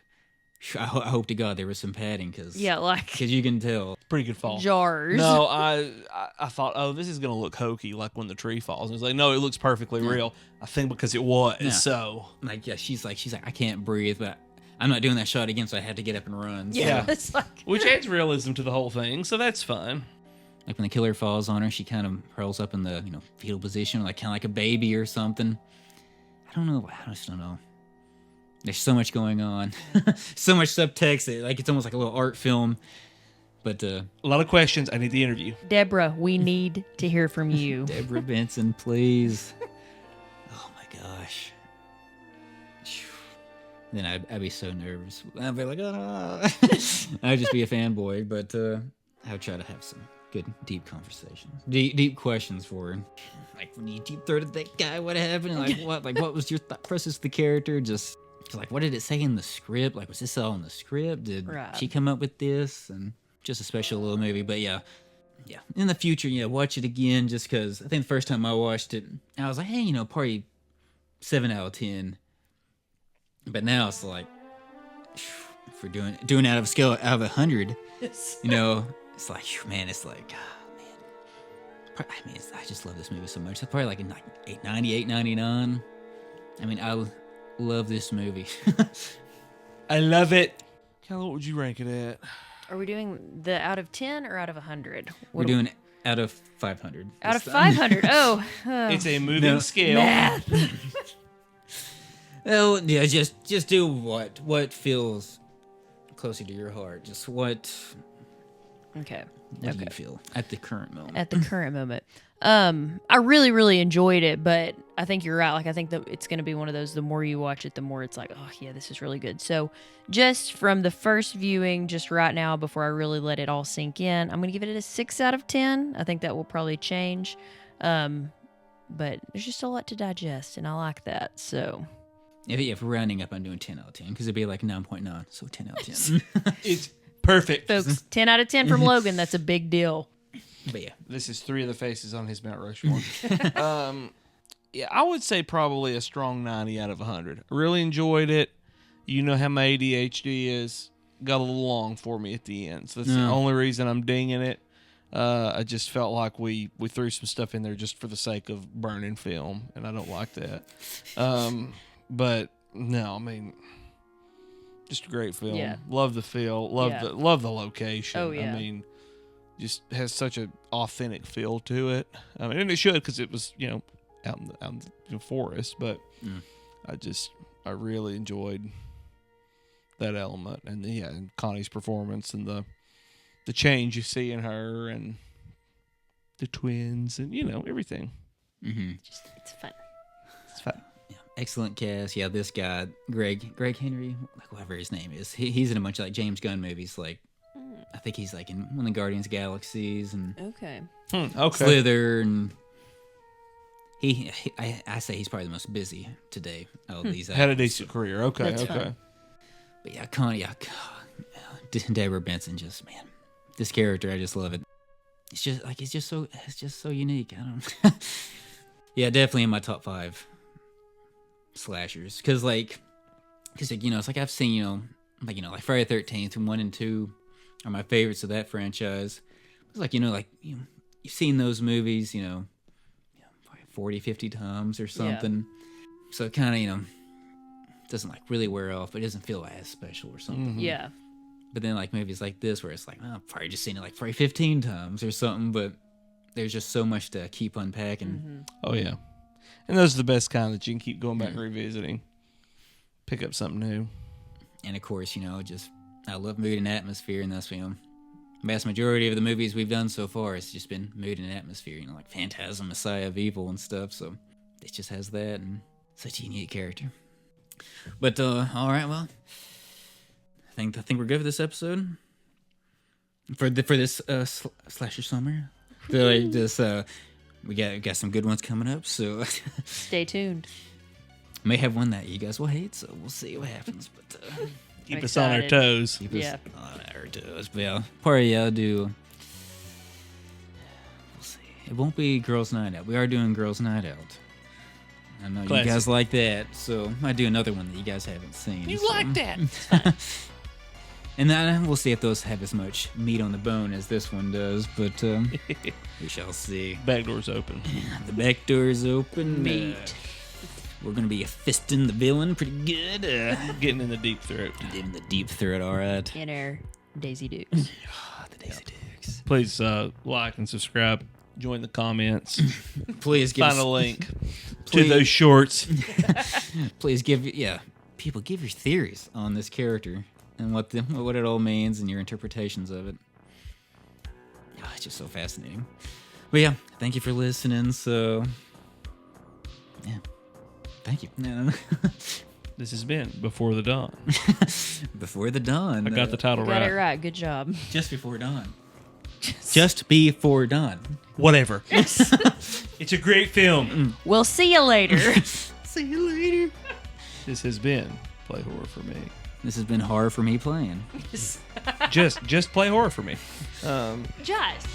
I hope to God there was some padding, because you can tell. Pretty good fall. Jars. No, I thought, oh, this is gonna look hokey, like when the tree falls. And it's like, no, it looks perfectly real. I think because it was. Yeah. So she's like I can't breathe, but I'm not doing that shot again, so I had to get up and run. So. Yeah, it's like which adds realism to the whole thing, so that's fun. Like when the killer falls on her, she kind of hurls up in the fetal position, like kind of like a baby or something. I just don't know. There's so much going on, so much subtext. It's almost like a little art film. But a lot of questions. I need the interview. Deborah, we need to hear from you. Deborah Benson, please. Oh my gosh. Then I'd be so nervous. I'd be like, I'd just be a fanboy. But I would try to have some good deep conversations, deep questions for, like, when you deep throated that guy, what happened? What was your thought process of the character? Just like, what did it say in the script? Like, was this all in the script? Did she come up with this? And just a special little movie. But yeah. In the future, watch it again. Just because I think the first time I watched it, I was like, hey, probably 7 out of 10. But now it's like, if we're doing out of a scale out of 100, it's like, man, it's like, I just love this movie so much. It's probably like 890, 899. I mean, I love this movie. I love it. Cal, what would you rank it at? Are we doing the out of 10 or out of 100? We're doing out of 500. Out of 500. Oh. It's a moving scale. Math. Oh, yeah, just do what feels closer to your heart. Just what Okay. do you feel at the current moment? At the current moment. I really, really enjoyed it, but I think you're right. Like, I think that it's going to be one of those, the more you watch it, the more it's like, oh, yeah, this is really good. So just from the first viewing, just right now, before I really let it all sink in, I'm going to give it a 6 out of 10. I think that will probably change. But there's just a lot to digest, and I like that. So... If we're rounding up, I'm doing 10 out of 10, because it'd be like 9.9, so 10 out of 10. It's perfect. Folks, 10 out of 10 from Logan. That's a big deal. But yeah. This is 3 of the faces on his Mount Rushmore. Yeah, I would say probably a strong 90 out of 100. I really enjoyed it. You know how my ADHD is. Got a little long for me at the end, so that's the only reason I'm dinging it. I just felt like we threw some stuff in there just for the sake of burning film, and I don't like that. But no, I mean, just a great film. Yeah. Love the feel. Love the location. Oh, yeah. I mean, just has such an authentic feel to it. I mean, and it should, because it was out in the forest. But I really enjoyed that element, and and Connie's performance, and the change you see in her, and the twins, and everything. Mm-hmm. It's fun. It's fun. Excellent cast. Yeah, this guy, Greg Henry, like whatever his name is, he's in a bunch of like James Gunn movies. Like, I think he's like in one of the Guardians of the Galaxies and okay. Slither, and I say he's probably the most busy today. All these had a decent career. Okay, That's okay. fun. But yeah, Connie, Deborah Benson, just man, this character, I just love it. It's just so unique. I don't. Yeah, definitely in my top 5 slashers, because it's like I've seen like Friday the 13th and 1 and 2 are my favorites of that franchise. It's like you've seen those movies 40, 50 times or something, so it kind of doesn't like really wear off, but it doesn't feel as special or something. Yeah. But then like movies like this where it's like, I've probably just seen it like probably 15 times or something, but there's just so much to keep unpacking. Mm-hmm. Oh yeah. And those are the best kind that you can keep going back and revisiting. Pick up something new. And of course, I love mood and atmosphere, and that's vast majority of the movies we've done so far, it's just been mood and atmosphere, like Phantasm, Messiah of Evil and stuff, so it just has that, and such a unique character. But, alright, well, I think we're good for this episode. For this slasher summer. We got some good ones coming up, so Stay tuned. May have one that you guys will hate, so we'll see what happens. But keep us on our toes. Keep us on our toes. But yeah, probably I'll do. We'll see. It won't be Girls' Night Out. We are doing Girls' Night Out. I know Classic. You guys like that, so I might do another one that you guys haven't seen. You so. like that? And then we'll see if those have as much meat on the bone as this one does, but we shall see. Back door's open. The back door's open. Meat. We're going to be fisting the villain pretty good. Getting in the deep throat. In the deep throat, all right. In our Daisy Dukes. The Daisy Dukes. Please like and subscribe. Join the comments. Please give Find us a link to those shorts. Please give your theories on this character and what it all means and your interpretations of it. Oh, it's just so fascinating. But yeah, thank you for listening. So yeah, thank you. This has been Before the Dawn. Before the Dawn. I got the title Got right. it right. Good job. Just before dawn. Just before dawn. Whatever. It's a great film. We'll see you later. See you later. This has been Play Horror for Me. This has been horror for me playing. Just play horror for me. Just.